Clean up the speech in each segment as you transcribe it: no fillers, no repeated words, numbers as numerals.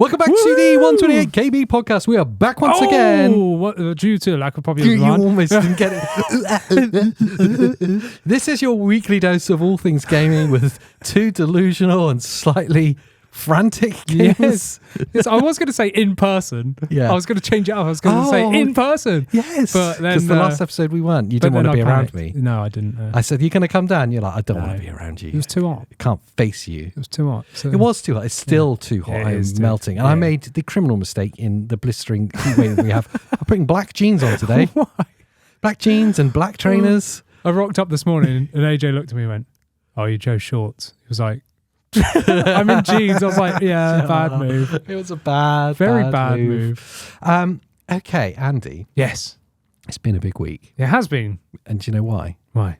Welcome back to the 128 KB podcast. We are back once again. Due to lack of popular You demand. almost didn't get it. This is your weekly dose of all things gaming with two delusional and slightly frantic gamers. Yes, I was going to say in person. Yeah. I was going to change it up. I was going to say in person. Yes. But then because the last episode we weren't. You didn't want to be around me. No, I didn't. I said, you're going to come down. You're like, I don't want to be around you. It was too hot. I can't face you. It was too hot. So, It was too hot. It's still too hot. I'm melting. And I made the criminal mistake in the blistering heat wave that we have. I'm putting black jeans on today. Why? Black jeans and black trainers. I rocked up this morning and AJ looked at me and went, "Oh, you Joe Shorts?" He was like, I'm in jeans. I was like, yeah, bad move. It was a very bad move. Okay, Andy. Yes. It's been a big week. It has been. And do you know why? Why?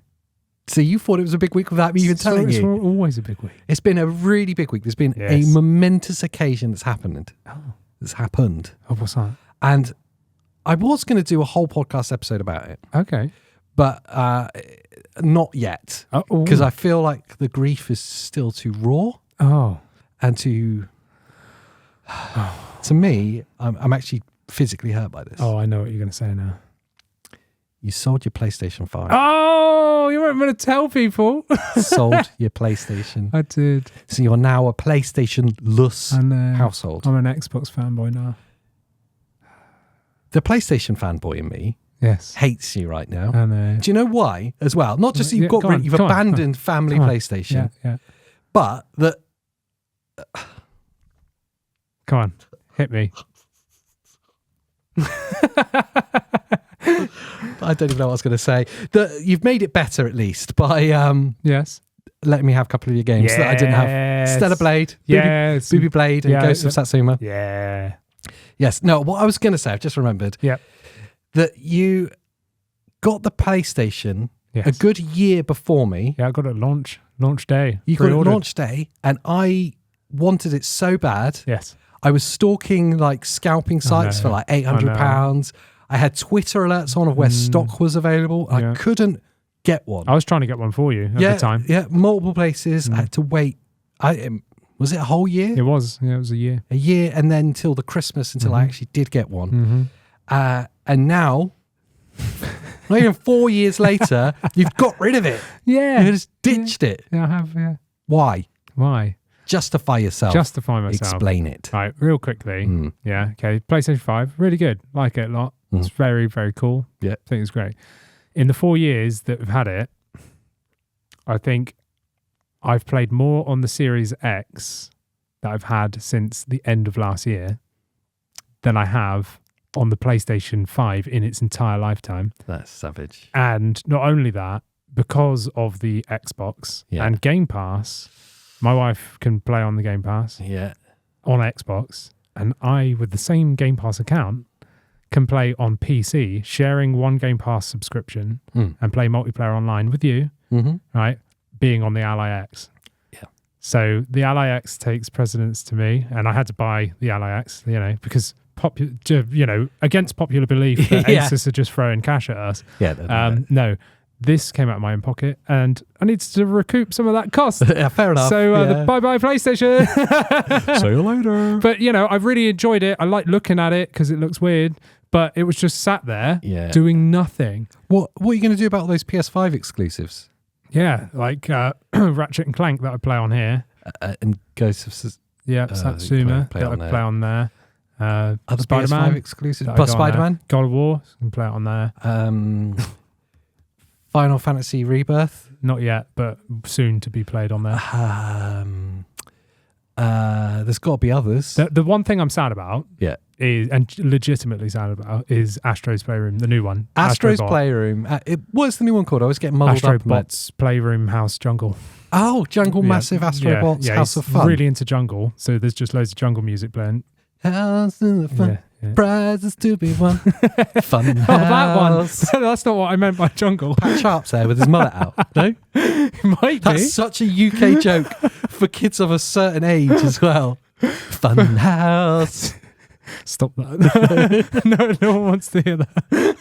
So you thought it was a big week without me even telling It's you? always a big week. It's been a really big week. There's been a momentous occasion that's happened. That's happened. Oh, what's that? And I was going to do a whole podcast episode about it. Okay. But not yet. Because I feel like the grief is still too raw. Oh. And to me, I'm actually physically hurt by this. Oh, I know what you're going to say now. You sold your PlayStation 5. Oh, you weren't going to tell people. Sold your PlayStation. I did. So you're now a PlayStation-less household. I'm an Xbox fanboy now. The PlayStation fanboy in me hates you right now. I know. Do you know why as well? Not just that you've you've abandoned family PlayStation, but that... Come on, hit me. I don't even know what I was going to say. That you've made it better at least by letting me have a couple of your games that I didn't have. Stellar Blade, Booby Blade, and Ghost of Satsuma. Yeah. Yes. No, what I was going to say, I've just remembered. That you got the PlayStation a good year before me. Yeah, I got it launch day. You got it launch day, and I wanted it so bad. Yes. I was stalking like scalping sites for like £800. I had Twitter alerts on of where stock was available. I couldn't get one. I was trying to get one for you at the time. Yeah, multiple places. I had to wait. Was it a whole year? It was. Yeah, it was a year. A year, and then till the Christmas until I actually did get one. And now, not even 4 years later, you've got rid of it. Yeah. You just ditched it. Yeah, I have, yeah. Why? Justify yourself. Justify myself. Explain it. Right, real quickly. Yeah, okay. PlayStation 5, really good. Like it a lot. It's very, very cool. Yeah. I think it's great. In the 4 years that we've had it, I think I've played more on the Series X that I've had since the end of last year than I have on the PlayStation 5 in its entire lifetime. That's savage. And not only that, because of the Xbox and Game Pass, my wife can play on the Game Pass on Xbox, and I, with the same Game Pass account, can play on PC, sharing one Game Pass subscription and play multiplayer online with you, right? Being on the Ally X. Yeah. So the Ally X takes precedence to me, and I had to buy the Ally X, because against popular belief that ASUS are just throwing cash at us. No, this came out of my own pocket, and I needed to recoup some of that cost. Fair enough. So bye-bye PlayStation. See you later. But, I've really enjoyed it. I like looking at it because it looks weird, but it was just sat there doing nothing. What are you going to do about all those PS5 exclusives? Yeah, like Ratchet and Clank that I play on here. And Ghost of Satsuma that I play on there. Other Spider-Man PS5 exclusives? But Spider-Man? God of War, I can play it on there. Final Fantasy Rebirth? Not yet, but soon to be played on there. There's got to be others. The one thing I'm sad about is legitimately sad about is Astro's Playroom, the new one. Astro's Playroom. What's the new one called? I always get muddled up. Astrobot's Playroom House Jungle. Oh, Jungle Massive Astrobots House of Fun. Really into jungle, so there's just loads of jungle music playing. House of Fun. Prizes to be won. Fun house. Oh, that one. That's not what I meant by jungle. Pat Sharp's there with his mullet out. No? It might be. That's such a UK joke for kids of a certain age as well. Fun house. Stop that. No one wants to hear that.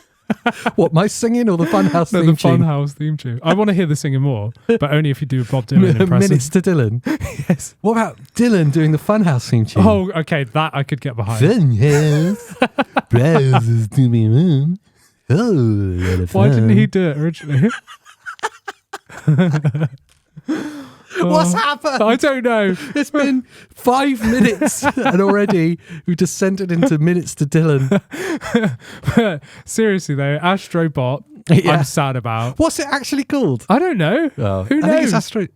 What, my singing or the Funhouse theme tune? The Funhouse theme tune. I want to hear the singing more, but only if you do a Bob Dylan impression. Minutes to Dylan. Yes. What about Dylan doing the Funhouse theme tune? Oh, okay, that I could get behind. Funhouse, browsers to me moon. Oh, why didn't he do it originally? What's happened? I don't know. It's been 5 minutes and already we've descended into Minutes to Dylan. Seriously though, Astrobot, I'm sad about. What's it actually called? I don't know. Oh, Who knows? I think it's Astro.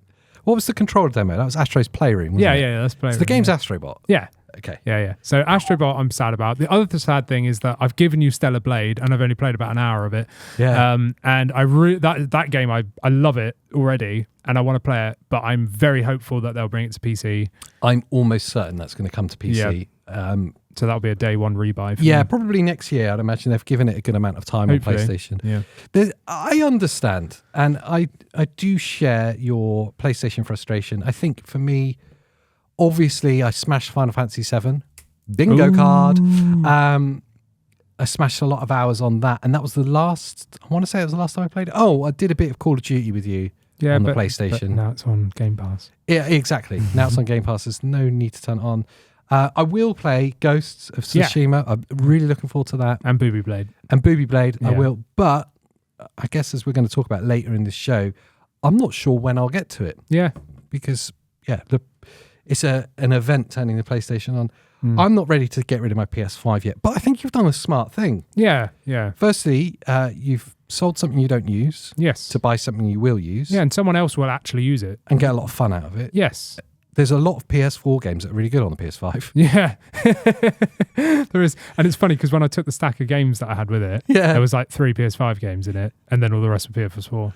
What was the controller demo? That was Astro's Playroom. Wasn't it? Yeah, that's Playroom. So the game's Astrobot. Yeah. Okay. Yeah. So Astrobot, I'm sad about. The other sad thing is that I've given you Stellar Blade, and I've only played about an hour of it. Yeah. And that game, I love it already, and I want to play it. But I'm very hopeful that they'll bring it to PC. I'm almost certain that's going to come to PC. Yeah. So that'll be a day one rebuy. Yeah, probably next year. I'd imagine they've given it a good amount of time Hopefully. on PlayStation. Yeah. I understand, and I do share your PlayStation frustration. I think for me, obviously, I smashed Final Fantasy VII. Bingo card. I smashed a lot of hours on that, and that was the last. I want to say it was the last time I played it. Oh, I did a bit of Call of Duty with you on the PlayStation. But now it's on Game Pass. Yeah, exactly. Now it's on Game Pass. There's no need to turn it on. I will play Ghosts of Tsushima. I'm really looking forward to that. And Booby Blade. I will. But I guess as we're going to talk about later in this show, I'm not sure when I'll get to it. Yeah. Because, it's an event turning the PlayStation on. I'm not ready to get rid of my PS5 yet, but I think you've done a smart thing. Yeah. Firstly, you've sold something you don't use. Yes. To buy something you will use. Yeah, and someone else will actually use it. And get a lot of fun out of it. Yes. There's a lot of PS4 games that are really good on the PS5. Yeah. There is. And it's funny because when I took the stack of games that I had with it, there was like 3 PS5 games in it, and then all the rest were PS4.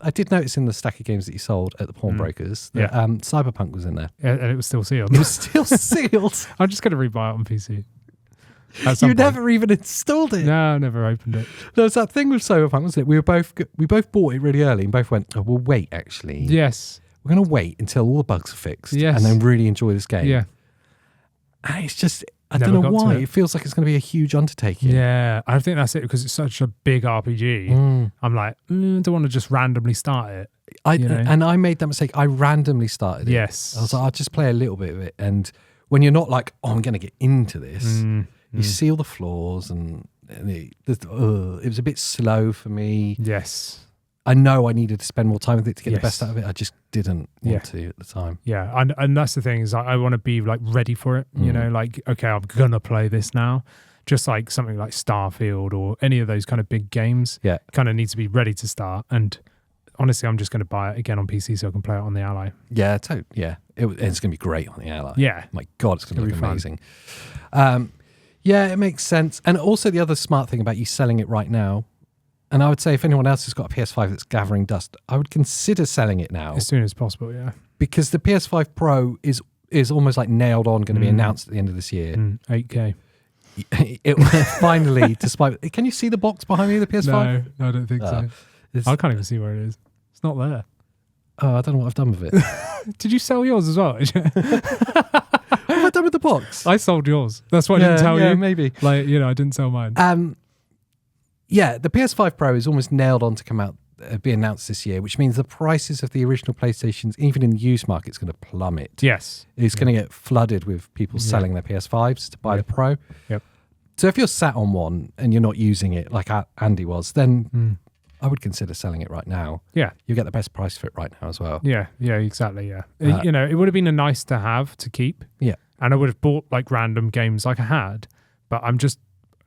I did notice in the stack of games that you sold at the pawnbrokers that Cyberpunk was in there. Yeah, and it was still sealed. It was still sealed. I'm just going to rebuy it on PC. You never even installed it. No, I never opened it. There was that thing with Cyberpunk, wasn't it? We both bought it really early and both went, oh, we'll wait actually. Yes. We're going to wait until all the bugs are fixed and then really enjoy this game. Yeah. And it's just, I don't know why. It feels like it's going to be a huge undertaking. Yeah. I think that's it because it's such a big RPG. I'm like, I don't want to just randomly start it. And I made that mistake. I randomly started it. Yes. I was like, I'll just play a little bit of it. And when you're not like, oh, I'm going to get into this, you see all the flaws and it was a bit slow for me. Yes. I know I needed to spend more time with it to get the best out of it. I just didn't want to at the time. Yeah, and that's the thing is I want to be like ready for it. You know, like, okay, I'm going to play this now. Just like something like Starfield or any of those kind of big games kind of needs to be ready to start. And honestly, I'm just going to buy it again on PC so I can play it on the Ally. Yeah, it's going to be great on the Ally. Yeah. My God, it's going to look amazing. Yeah, it makes sense. And also the other smart thing about you selling it right now, and I would say if anyone else has got a PS5 that's gathering dust, I would consider selling it now. As soon as possible, yeah. Because the PS5 Pro is almost like nailed on, going to be announced at the end of this year. 8K. It finally, despite... Can you see the box behind me, the PS5? No, I don't think so. I can't even see where it is. It's not there. Oh, I don't know what I've done with it. Did you sell yours as well? What have I done with the box? I sold yours. That's why I didn't tell you. Yeah, maybe. Like, I didn't sell mine. Yeah, the PS5 Pro is almost nailed on to come out, be announced this year, which means the prices of the original PlayStations, even in the used market, is going to plummet. Yes. It's going to get flooded with people selling their PS5s to buy the Pro. Yep. So if you're sat on one and you're not using it like Andy was, then I would consider selling it right now. Yeah. You get the best price for it right now as well. Yeah, exactly, yeah. It would have been a nice to have to keep. Yeah. And I would have bought like random games like I had, but I'm just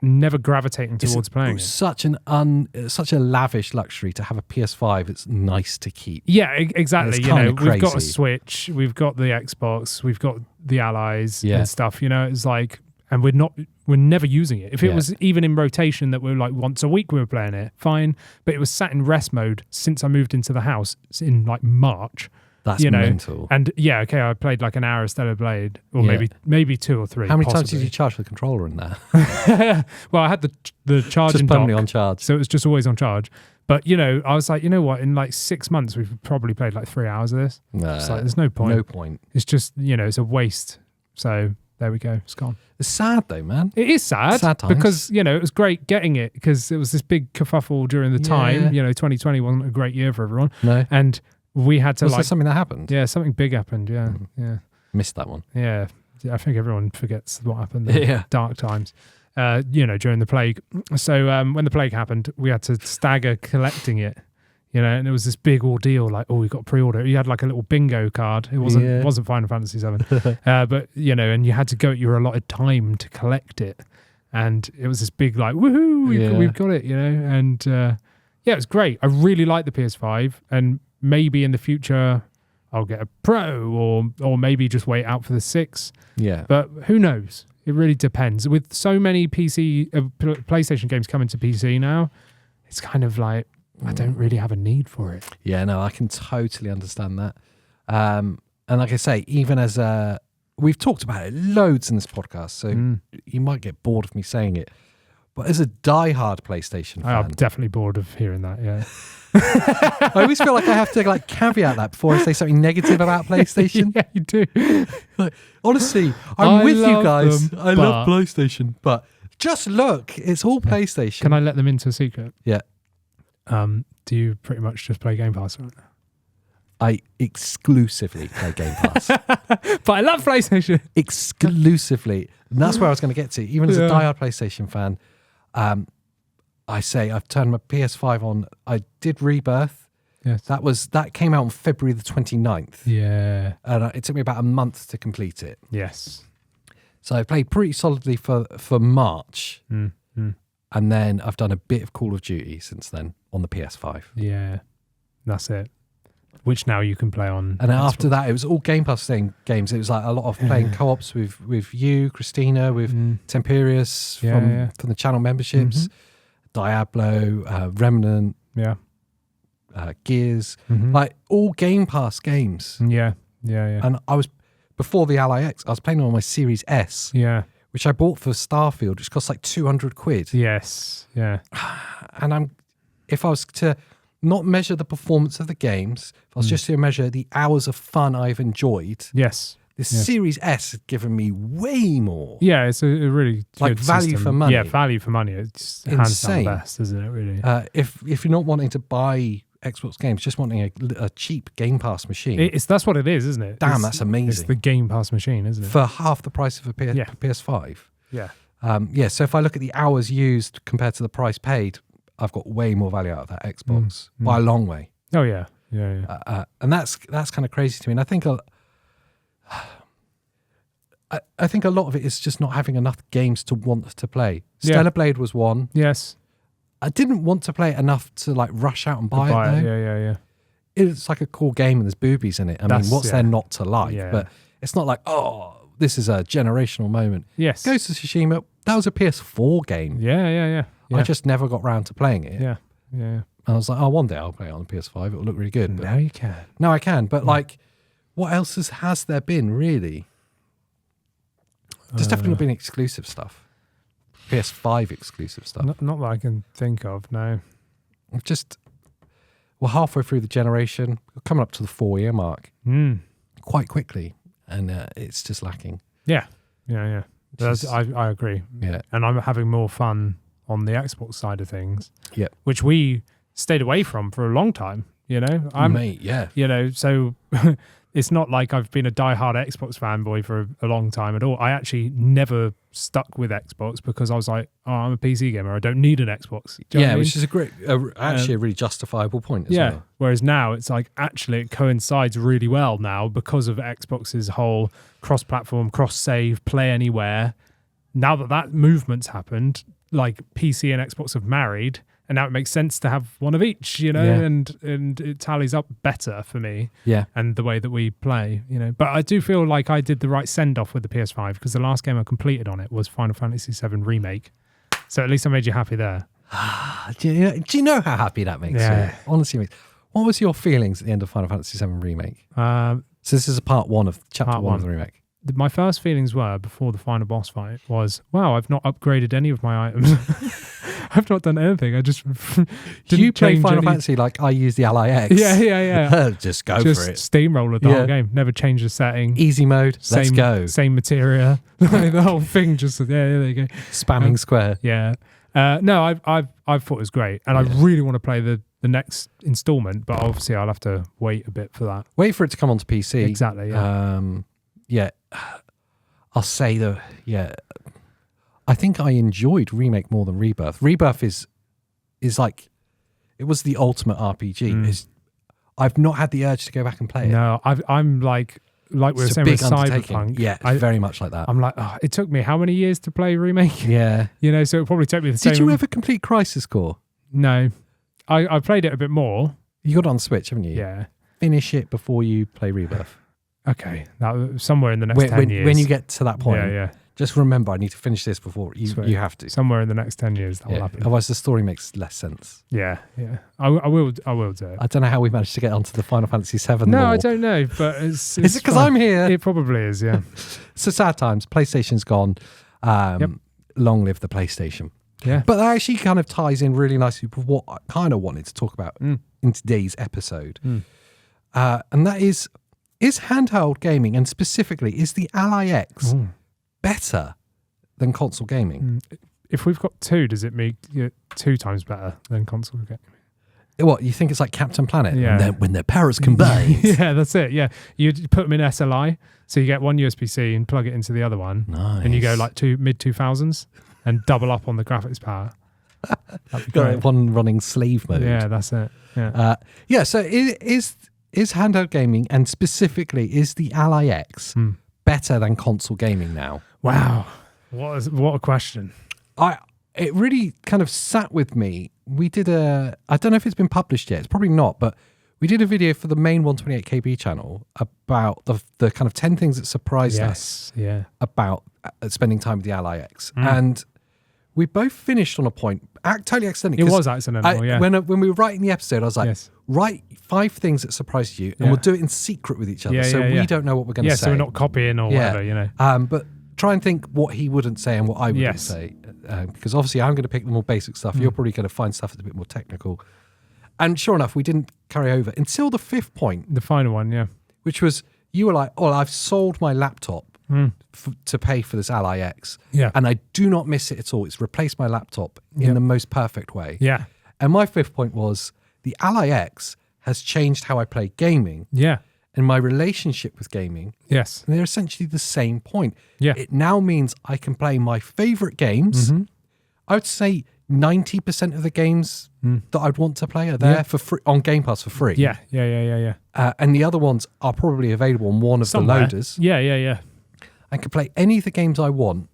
never gravitating towards playing it. Such a lavish luxury to have a PS5 that's nice to keep. Yeah, exactly. We've got a Switch, we've got the Xbox, we've got the Allies and stuff. It's like, and we're never using it. If it was even in rotation that we were like once a week we were playing it, fine. But it was sat in rest mode since I moved into the house in like March. That's mental. And I played like an hour of Stellar Blade, or maybe 2 or 3. How many possibly. times did you charge the controller in that? Well, I had the charging just permanently dock, on charge, so it was just always on charge. But I was like, what? In like 6 months, we've probably played like 3 hours of this. It's like there's no point. No point. It's just it's a waste. So there we go. It's gone. It's sad though, man. It is sad, sad times. because, you know, it was great getting it because it was this big kerfuffle during the time. You know, 2020 wasn't a great year for everyone. No. And we had to Was there something that happened? Yeah, something big happened. Yeah. Yeah. Missed that one. Yeah. I think everyone forgets what happened. Dark times. You know, during the plague. So when the plague happened, we had to stagger collecting it. You know, and it was this big ordeal. Like, oh, we got pre-order. You had like a little bingo card. It wasn't Final Fantasy VII, but you know, and you had to go at your allotted time to collect it. And it was this big like, woohoo, we've got it. You know, and yeah, it was great. I really like the PS5, and maybe in the future I'll get a Pro, or maybe just wait out for the 6. Yeah, but who knows? It really depends. With so many PlayStation games coming to PC now, it's kind of like, I don't really have a need for it. Yeah, no, I can totally understand that. And like I say, even as we've talked about it loads in this podcast, so you might get bored of me saying it, but as a diehard PlayStation fan, I'm definitely bored of hearing that. Yeah, I always feel like I have to like caveat that before I say something negative about PlayStation. Yeah, you do. Like, honestly, I'm with you guys. I love PlayStation, but just look, it's all PlayStation. Can I let them into a secret? Yeah. Do you pretty much just play Game Pass right now? I exclusively play Game Pass. But I love PlayStation. Exclusively. And that's where I was going to get to. Even as a diehard PlayStation fan, I say I've turned my PS5 on. I did Rebirth. Yes. That came out on February the 29th. Yeah. And it took me about a month to complete it. Yes. So I played pretty solidly for March. And then I've done a bit of Call of Duty since then on the PS5. Yeah, that's it. Which now you can play on. And after that, it was all Game Pass games. It was like a lot of playing co-ops with you, Christina, with Temperius from the channel memberships, Diablo, Remnant, Gears, like all Game Pass games. Yeah. And I was, before the Ally X, I was playing on my Series S. Yeah. Which I bought for Starfield, which costs like 200 quid. Yes, yeah. And if I was to not measure the performance of the games, if I was just to measure the hours of fun I've enjoyed, the Series S has given me way more. Yeah, it's a really like value for money. Yeah, value for money. It's hands down the best, isn't it? Really. If you're not wanting to buy Xbox games, just wanting a cheap Game Pass machine. That's what it is, isn't it? Damn, that's amazing. It's the Game Pass machine, isn't it? For half the price of a PS5. Yeah. So if I look at the hours used compared to the price paid, I've got way more value out of that Xbox by a long way. Oh yeah, yeah. And that's kind of crazy to me. And I think I think a lot of it is just not having enough games to want to play. Stellar Blade was one. Yes. I didn't want to play it enough to like rush out and buy it. Though. Yeah. It's like a cool game and there's boobies in it. I mean, what's there not to like? Yeah. But it's not like, oh, this is a generational moment. Yes. Ghost of Tsushima, that was a PS4 game. Yeah. I just never got round to playing it. Yeah. And I was like, oh, one day I'll play it on the PS5. It'll look really good. But now you can. Now I can. But like, what else has there been really? There's definitely been exclusive stuff. PS5 exclusive stuff. Not that I can think of, no. We're halfway through the generation. We're coming up to the 4-year mark quite quickly, and it's just lacking. Yeah. I agree. Yeah. And I'm having more fun on the Xbox side of things. Yeah. Which we stayed away from for a long time, you know? Mate, yeah. You know, so it's not like I've been a diehard Xbox fanboy for a long time at all. I actually never stuck with Xbox because I was like, oh, I'm a PC gamer. I don't need an Xbox. Do you know what I mean? Which is a really justifiable point as well. Whereas now it's like, actually it coincides really well now because of Xbox's whole cross-platform, cross-save, play anywhere. Now that movement's happened, like PC and Xbox have married, and now it makes sense to have one of each, you know, and it tallies up better for me. Yeah. And the way that we play, you know. But I do feel like I did the right send-off with the PS5 because the last game I completed on it was Final Fantasy VII Remake. So at least I made you happy there. Do you know how happy that makes you? Honestly, what was your feelings at the end of Final Fantasy VII Remake? So this is part one of chapter one of the remake. My first feelings were, before the final boss fight, was, wow, I've not upgraded any of my items. I've not done anything. I just do you play Final Fantasy like I use the Ally X? Yeah. Just go just for it. Steamroller the whole game. Never change the setting. Easy mode. Let's go. Same materia. The whole thing. Just there you go. Spamming square. Yeah. No, I've thought it was great, and I really want to play the next installment, but obviously I'll have to wait a bit for that. Wait for it to come onto PC. Exactly. Yeah. I'll say I think I enjoyed Remake more than Rebirth. Rebirth is like, it was the ultimate RPG. I've not had the urge to go back and play it. No, I'm like we were saying with Cyberpunk. Yeah, very much like that. I'm like, it took me how many years to play Remake? Yeah. So it probably took me the same. Did you ever complete Crisis Core? No. I played it a bit more. You got it on Switch, haven't you? Yeah. Finish it before you play Rebirth. Okay. Somewhere in the next 10 years. When you get to that point, yeah. Just remember, I need to finish this before you have to. Somewhere in the next 10 years that will happen. Otherwise, the story makes less sense. Yeah. I will do it. I don't know how we managed to get onto the Final Fantasy VII. No, lore. I don't know, but it's is it because I'm here? It probably is, yeah. So sad times. PlayStation's gone. Long live the PlayStation. Yeah. But that actually kind of ties in really nicely with what I kind of wanted to talk about in today's episode. And that is handheld gaming, and specifically, is the Ally X better than console gaming? If we've got two, does it make it 2 times better than console gaming? What, you think it's like Captain Planet? Yeah. When their powers combine. Yeah, that's it. Yeah. You put them in SLI, so you get one USB-C and plug it into the other one. Nice. And you go like mid-2000s and double up on the graphics power. That'd be great. One running slave mode. Yeah, that's it. Yeah. So is handheld gaming, and specifically, is the Ally X better than console gaming now? Wow. What a question. It really kind of sat with me. We did I don't know if it's been published yet. It's probably not, but we did a video for the main 128KB channel about the kind of 10 things that surprised us about spending time with the Ally X. And we both finished on a point, totally accidentally. It was accidental, yeah. When we were writing the episode, I was like, write 5 things that surprised you, and we'll do it in secret with each other. We don't know what we're going to say. So we're not copying or whatever, But try and think what he wouldn't say and what I wouldn't say. Because obviously I'm going to pick the more basic stuff. You're probably going to find stuff that's a bit more technical. And sure enough, we didn't carry over until the 5th point. The final one, Which was, you were like, I've sold my laptop to pay for this Ally X. Yeah. And I do not miss it at all. It's replaced my laptop in the most perfect way. Yeah. And my 5th point was, the Ally X has changed how I play gaming. Yeah. And my relationship with gaming. Yes. And they're essentially the same point. Yeah. It now means I can play my favorite games. I would say 90% of the games that I'd want to play are there for free on Game Pass for free. Yeah. And the other ones are probably available on one of the loaders. Yeah. I can play any of the games I want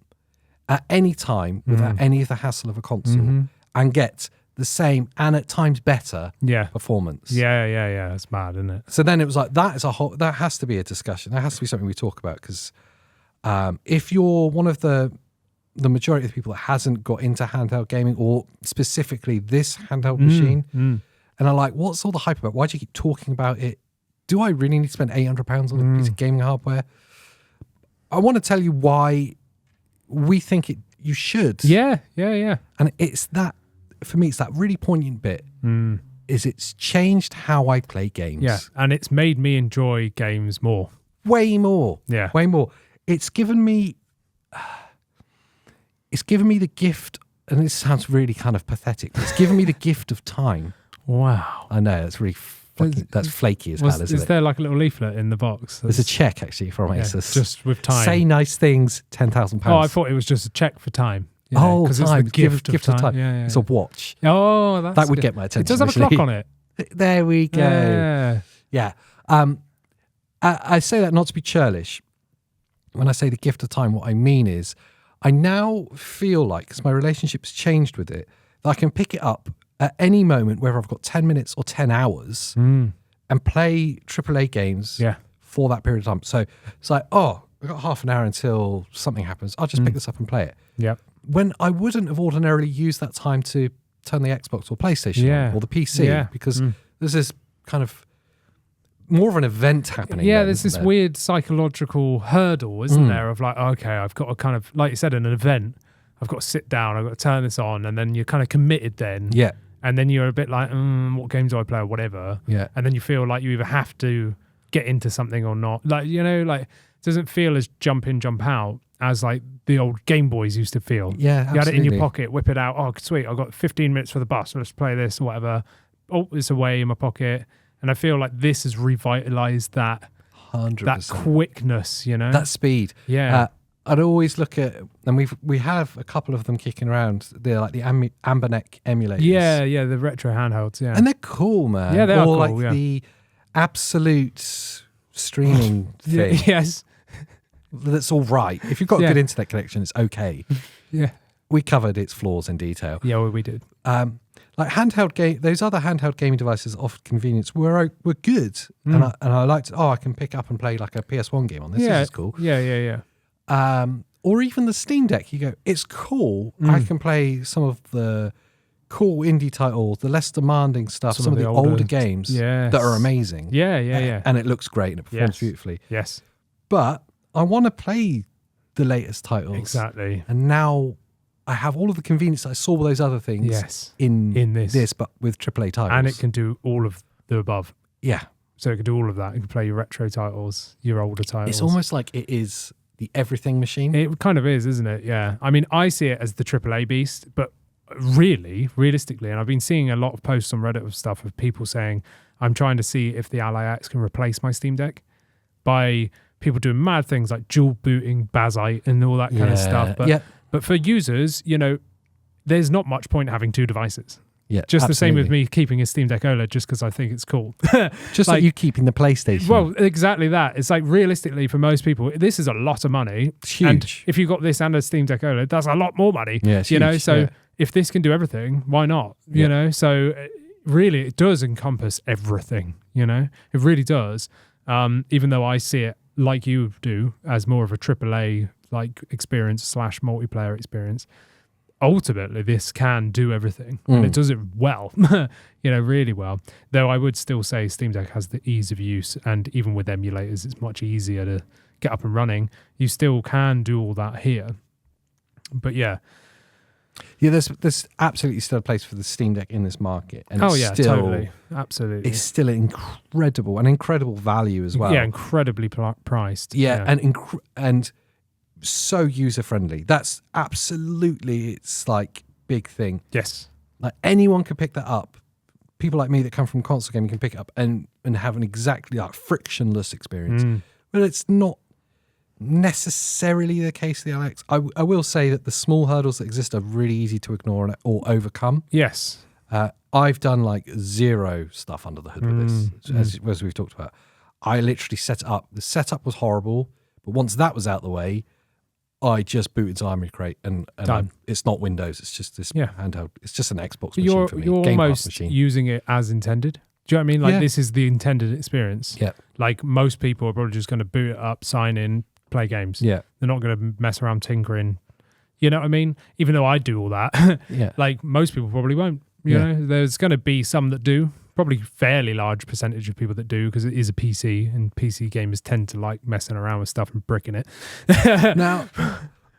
at any time without any of the hassle of a console and get the same and at times better performance. Yeah. It's mad, isn't it? So then it was like, that has to be a discussion. That has to be something we talk about, because if you're one of the majority of the people that hasn't got into handheld gaming, or specifically this handheld machine, and are like, what's all the hype about? Why do you keep talking about it? Do I really need to spend £800 on a piece of gaming hardware? I want to tell you why we think you should. Yeah. And it's that, for me, it's that really poignant bit, is it's changed how I play games. Yeah, and it's made me enjoy games more. Way more. Yeah. Way more. It's given me the gift, and this sounds really kind of pathetic, but it's given me the gift of time. Wow. I know, that's really that's flaky as hell, isn't it? Is there like a little leaflet in the box? There's a check, actually, from ASUS. Just with time. Say nice things, £10,000. Oh, I thought it was just a check for time. Because it's time. the gift of time. Yeah. It's a watch. Oh, that would get my attention. It does have a clock on it. There we go. Yeah. I say that not to be churlish. When I say the gift of time, what I mean is, I now feel like, because my relationship's changed with it, that I can pick it up at any moment, whether I've got 10 minutes or 10 hours, and play AAA games for that period of time. So it's like, we've got half an hour until something happens. I'll just pick this up and play it. Yep. When I wouldn't have ordinarily used that time to turn the Xbox or PlayStation on, or the PC, because there's this kind of more of an event happening. Yeah, there's this weird psychological hurdle, isn't there, of like, okay, I've got a kind of, like you said, an event I've got to sit down, I've got to turn this on, and then you're kind of committed then. Yeah. And then you're a bit like, what games do I play or whatever. Yeah. And then you feel like you either have to get into something or not. Like, you know, like it doesn't feel as jump in, jump out as like the old Game Boys used to feel. Yeah, absolutely. You had it in your pocket, whip it out. Oh, sweet, I've got 15 minutes for the bus. Let's play this or whatever. Oh, it's away in my pocket. And I feel like this has revitalized that 100%. That quickness, you know? That speed. Yeah. I'd always look at, and we have a couple of them kicking around. They're like the Amberneck emulators. Yeah, the retro handhelds, yeah. And they're cool, man. Yeah, they are cool, like the absolute streaming thing. Yes. That's all right. If you've got a good internet connection, it's okay. Yeah. We covered its flaws in detail. Yeah, well, we did. Like handheld game, those other handheld gaming devices offered convenience were good, and I liked. I can pick up and play like a PS1 game on this. Yeah, this is cool. Yeah. Or even the Steam Deck. You go, it's cool. I can play some of the cool indie titles, the less demanding stuff, some of the older games that are amazing. Yeah. And it looks great and it performs beautifully. Yes. But I want to play the latest titles. Exactly. And now I have all of the convenience I saw with those other things in this, but with AAA titles. And it can do all of the above. Yeah. So it can do all of that. You can play your retro titles, your older titles. It's almost like it is the everything machine. It kind of is, isn't it? Yeah. I mean, I see it as the AAA beast, but really, realistically, and I've been seeing a lot of posts on Reddit of stuff of people saying, I'm trying to see if the Ally X can replace my Steam Deck by people doing mad things like dual booting, Bazite, and all that kind of stuff. But for users, you know, there's not much point having two devices. Yeah, just absolutely. the same with me keeping a Steam Deck OLED just because I think it's cool. Just like you keeping the PlayStation. Well, exactly that. It's like realistically for most people, this is a lot of money. It's huge. And if you've got this and a Steam Deck OLED, that's a lot more money. Yeah, it's you know, huge. so if this can do everything, why not? You know, so really it does encompass everything, you know, it really does. Even though I see it like you do as more of a AAA like experience / multiplayer experience. Ultimately, this can do everything, and it does it well, you know, really well. Though I would still say Steam Deck has the ease of use, and even with emulators, it's much easier to get up and running. You still can do all that here, but yeah, there's absolutely still a place for the Steam Deck in this market, and totally, absolutely, it's still an incredible value as well. Yeah, incredibly priced. Yeah. and so user friendly. That's absolutely its like big thing. Yes, like anyone can pick that up. People like me that come from console gaming can pick it up and have an exactly like frictionless experience. But it's not necessarily the case with the Ally X. I will say that the small hurdles that exist are really easy to ignore or overcome. Yes. I've done like zero stuff under the hood with this, as we've talked about. I literally set it up. The setup was horrible, but once that was out the way, I just booted Armory Crate and it's not Windows. It's just this handheld. It's just an Xbox machine for me. You're Game almost Pass machine. using it as intended. Do you know what I mean? Like this is the intended experience. Yeah. Like most people are probably just going to boot it up, sign in, play games. Yeah. They're not going to mess around tinkering. You know what I mean? Even though I do all that, like most people probably won't. You know, there's going to be some that do. Probably fairly large percentage of people that do because it is a PC and PC gamers tend to like messing around with stuff and bricking it. Now,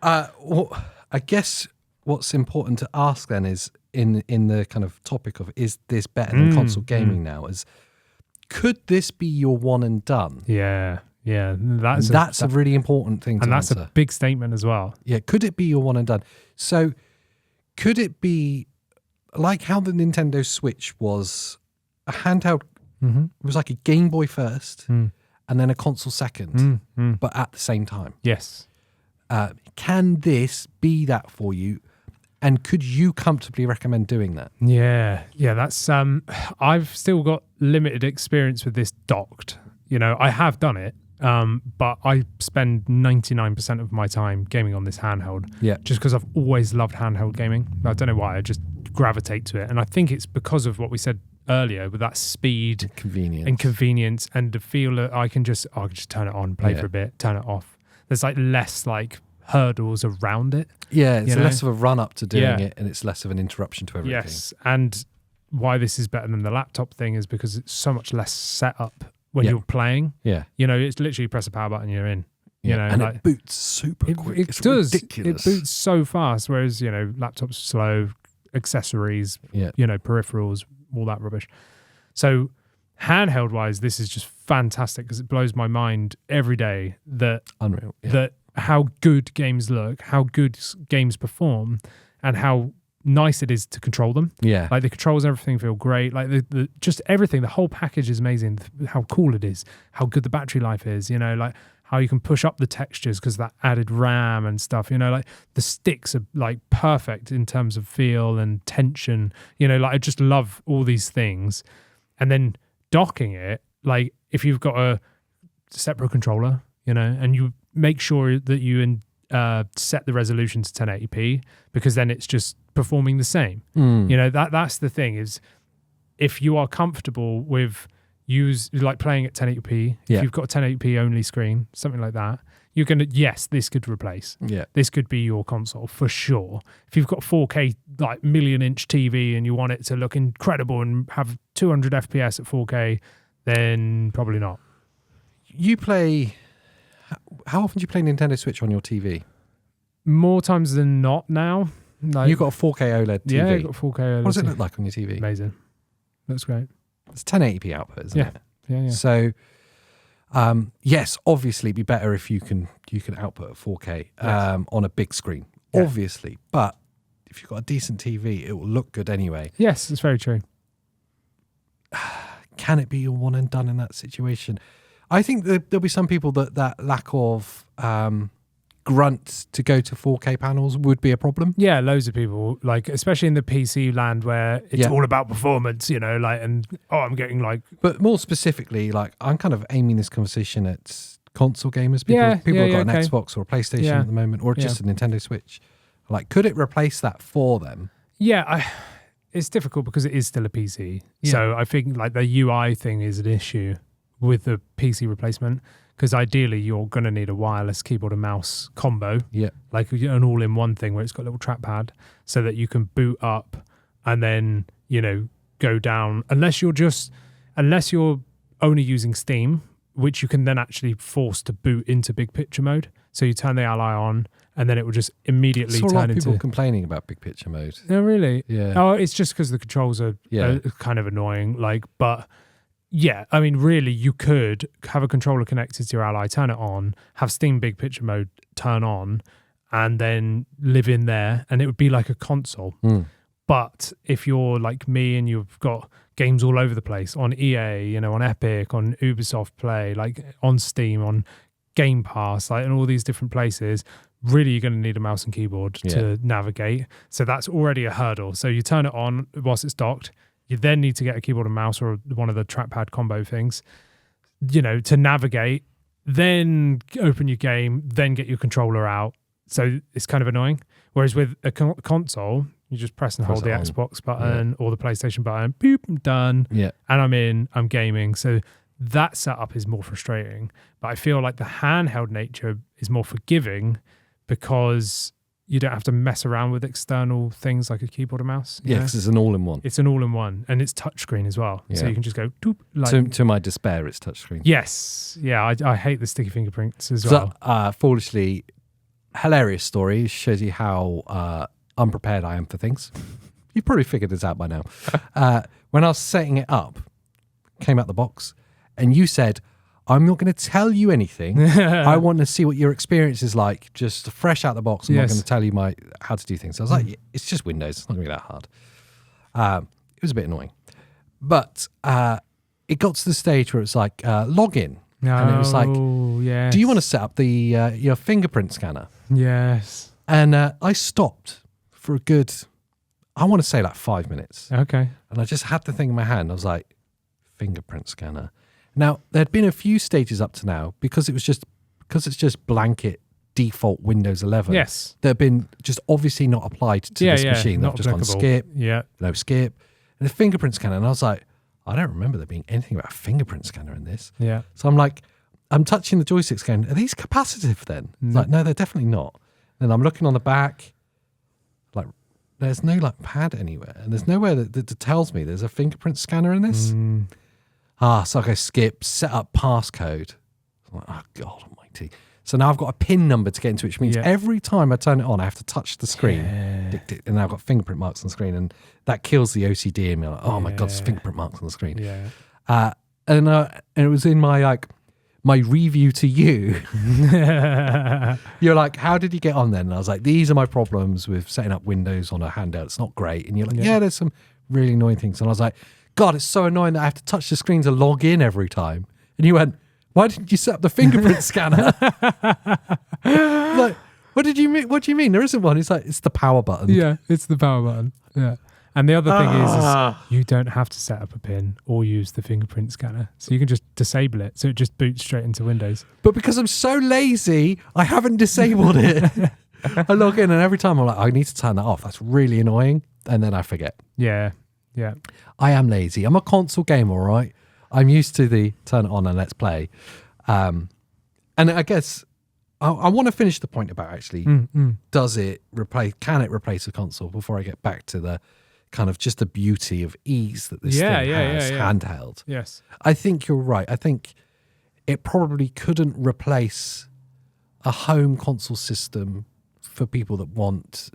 I guess what's important to ask then is in the kind of topic of is this better than console gaming now? Is could this be your one and done? Yeah. That's a really important thing to answer. And that's a big statement as well. Yeah, could it be your one and done? So could it be like how the Nintendo Switch was a handheld, it was like a Game Boy first and then a console second, but at the same time? Yes. Can this be that for you? And could you comfortably recommend doing that? Yeah, that's I've still got limited experience with this docked. You know, I have done it, but I spend 99% of my time gaming on this handheld. Yeah. Just because I've always loved handheld gaming. I don't know why, I just gravitate to it. And I think it's because of what we said earlier with that speed, convenience, and the feel that I can just turn it on, play for a bit, turn it off. There's like less like hurdles around it. Yeah, it's less of a run up to doing it, and it's less of an interruption to everything. Yes, and why this is better than the laptop thing is because it's so much less setup when you're playing. Yeah, you know, it's literally press a power button, you're in. You know, and like, it boots super quick. It it's does. ridiculous. It boots so fast, whereas, you know, laptops are slow, accessories, you know, peripherals, all that rubbish. So handheld wise, this is just fantastic because it blows my mind every day that unreal. That how good games look, how good games perform, and how nice it is to control them. Yeah. Like the controls and everything feel great. Like the just everything, the whole package is amazing. How cool it is, how good the battery life is, you know, like how you can push up the textures because that added RAM and stuff, you know, like the sticks are like perfect in terms of feel and tension, you know, like I just love all these things. And then docking it, like if you've got a separate controller, you know, and you make sure that you set the resolution to 1080p, because then it's just performing the same. You know, that's the thing is, if you are comfortable with like playing at 1080p, if you've got a 1080p only screen, something like that, you're gonna, yes, this could replace. This could be your console for sure. If you've got 4K like million-inch TV and you want it to look incredible and have 200 FPS at 4K, then probably not. You play. How often do you play Nintendo Switch on your TV? More times than not now. Like, You've got a 4K OLED TV. Yeah, I've got 4K OLED. What does it look like on your TV? Amazing. Looks great. It's 1080p output, isn't it? Yeah. So, yes, obviously, it'd be better if you can output at 4K on a big screen, obviously. But if you've got a decent TV, it will look good anyway. Yes, it's very true. Can it be your one and done in that situation? I think there'll be some people that lack of grunt to go to 4K panels would be a problem. Yeah, loads of people, like especially in the PC land where it's all about performance, you know, like, and I'm getting like. But more specifically, like I'm kind of aiming this conversation at console gamers. People who've got an Xbox or a PlayStation at the moment, or just a Nintendo Switch. Like, could it replace that for them? Yeah, it's difficult because it is still a PC. So I think like the UI thing is an issue with the PC replacement, because ideally you're going to need a wireless keyboard and mouse combo, like an all-in-one thing where it's got a little trackpad so that you can boot up and then, you know, go down, unless you're only using Steam, which you can then actually force to boot into big picture mode. So you turn the Ally on and then it will just immediately turn into... I saw a lot of people complaining about big picture mode. Oh, really? Yeah. Oh, it's just because the controls are kind of annoying, like, but... Yeah, I mean, really, you could have a controller connected to your Ally, turn it on, have Steam Big Picture Mode turn on, and then live in there, and it would be like a console. But if you're like me and you've got games all over the place on EA, you know, on Epic, on Ubisoft Play, like on Steam, on Game Pass, like in all these different places, really you're going to need a mouse and keyboard to navigate. So that's already a hurdle. So you turn it on whilst it's docked. You then need to get a keyboard and mouse or one of the trackpad combo things, you know, to navigate, then open your game, then get your controller out. So it's kind of annoying. Whereas with a console, you just press and hold the Xbox button or the PlayStation button, boop, I'm done. And I'm gaming. So that setup is more frustrating. But I feel like the handheld nature is more forgiving because you don't have to mess around with external things like a keyboard and mouse. Yeah, because it's an all-in-one. It's an all-in-one, and it's touchscreen as well. So you can just go... Doop, like, to my despair, it's touchscreen. Yes. Yeah, I hate the sticky fingerprints as well. Foolishly, hilarious story. Shows you how unprepared I am for things. You've probably figured this out by now. When I was setting it up, came out the box, and you said... I'm not going to tell you anything. I want to see what your experience is like, just fresh out the box. I'm not going to tell you how to do things. So I was like, it's just Windows. It's not going to be that hard. It was a bit annoying. But it got to the stage where it's like, login. And it was like, do you want to set up the your fingerprint scanner? Yes. And I stopped for a good, I want to say like 5 minutes. Okay. And I just had the thing in my hand. I was like, fingerprint scanner. Now, there had been a few stages up to now because it's just blanket default Windows 11. Yes. They've been just obviously not applied to this machine. They've just gone skip, no skip, and a fingerprint scanner. And I was like, I don't remember there being anything about a fingerprint scanner in this. Yeah. So I'm like, I'm touching the joysticks going, are these capacitive then? It's like, no, they're definitely not. And I'm looking on the back, like, there's no like pad anywhere. And there's nowhere that tells me there's a fingerprint scanner in this. So I go skip, set up passcode. I'm like, oh God almighty. So now I've got a PIN number to get into, which means every time I turn it on, I have to touch the screen. And now I've got fingerprint marks on the screen, and that kills the OCD in me. Like, oh my God, there's fingerprint marks on the screen. And it was in my review to you. You're like, how did you get on then? And I was like, these are my problems with setting up Windows on a handheld. It's not great. And you're like, there's some really annoying things. And I was like, God, it's so annoying that I have to touch the screen to log in every time. And you went, why didn't you set up the fingerprint scanner? Like, what do you mean? There isn't one. It's like, it's the power button. Yeah, it's the power button. Yeah. And the other thing is you don't have to set up a PIN or use the fingerprint scanner. So you can just disable it. So it just boots straight into Windows. But because I'm so lazy, I haven't disabled it. I log in and every time I'm like, I need to turn that off. That's really annoying. And then I forget. Yeah. Yeah. I am lazy. I'm a console gamer, all right? I'm used to the turn it on and let's play. And I guess I want to finish the point about actually, can it replace a console before I get back to the kind of just the beauty of ease that this thing has handheld. Yes. I think you're right. I think it probably couldn't replace a home console system for people that want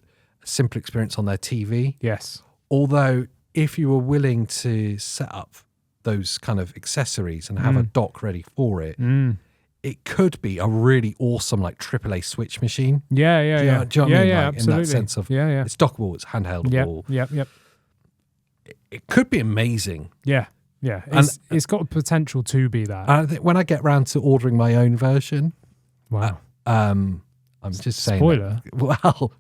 a simple experience on their TV. Yes. Although if you were willing to set up those kind of accessories and have a dock ready for it, it could be a really awesome like AAA Switch machine. Yeah. Do you know what I mean? Like, Absolutely. in that sense of it's dockable, it's handheldable. Yep. It could be amazing. Yeah. It's got potential to be that. I think when I get round to ordering my own version, wow. I'm just saying. Spoiler. Well,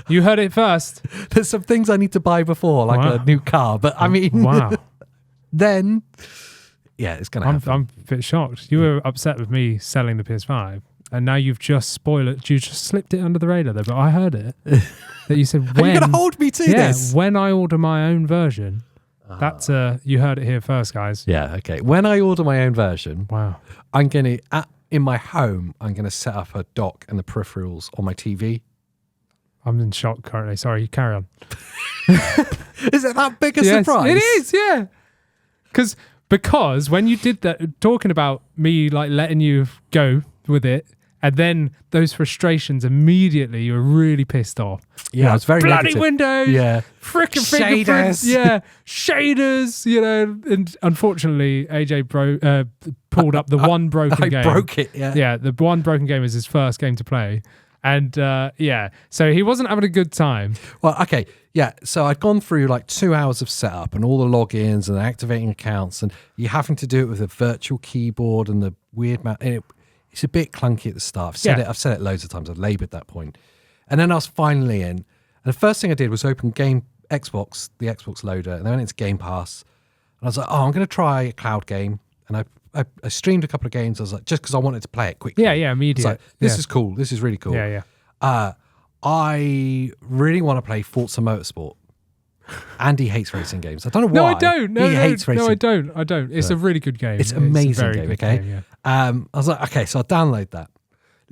you heard it first. There's some things I need to buy before, like a new car. But I mean, wow. Then, it's going to happen. I'm a bit shocked. You were upset with me selling the PS5, and now you've just spoiled it. You just slipped it under the radar, though. But I heard it that you said, "When you're going to hold me to this? When I order my own version." That's you heard it here first, guys. Yeah. Okay. When I order my own version, wow, I'm going to in my home. I'm going to set up a dock and the peripherals on my TV. I'm in shock currently. Sorry, you carry on. Is it that big a surprise? It is. Yeah. Because when you did that, talking about me like letting you go with it, and then those frustrations immediately, you were really pissed off. Yeah, I was very bloody negative. Windows. Yeah, freaking fingerprints. Yeah, shaders. You know, and unfortunately, AJ pulled up the one broken game. I broke it. Yeah, the one broken game was his first game to play. And so he wasn't having a good time. Well, okay, so I'd gone through like 2 hours of setup and all the logins and activating accounts, and you're having to do it with a virtual keyboard and the weird it's a bit clunky at the start. I've said it loads of times. I've laboured that point. And then I was finally in, and the first thing I did was open the Xbox loader, and then I went into Game Pass, and I was like, I'm going to try a cloud game, and I streamed a couple of games. I was like, just because I wanted to play it quickly. Yeah, immediate. Like, this is cool. This is really cool. Yeah. I really want to play Forza Motorsport. Andy hates racing games. I don't know why. No, I don't. He hates racing. No, I don't. It's a really good game. It's an amazing game, okay? I was like, okay, so I'll download that.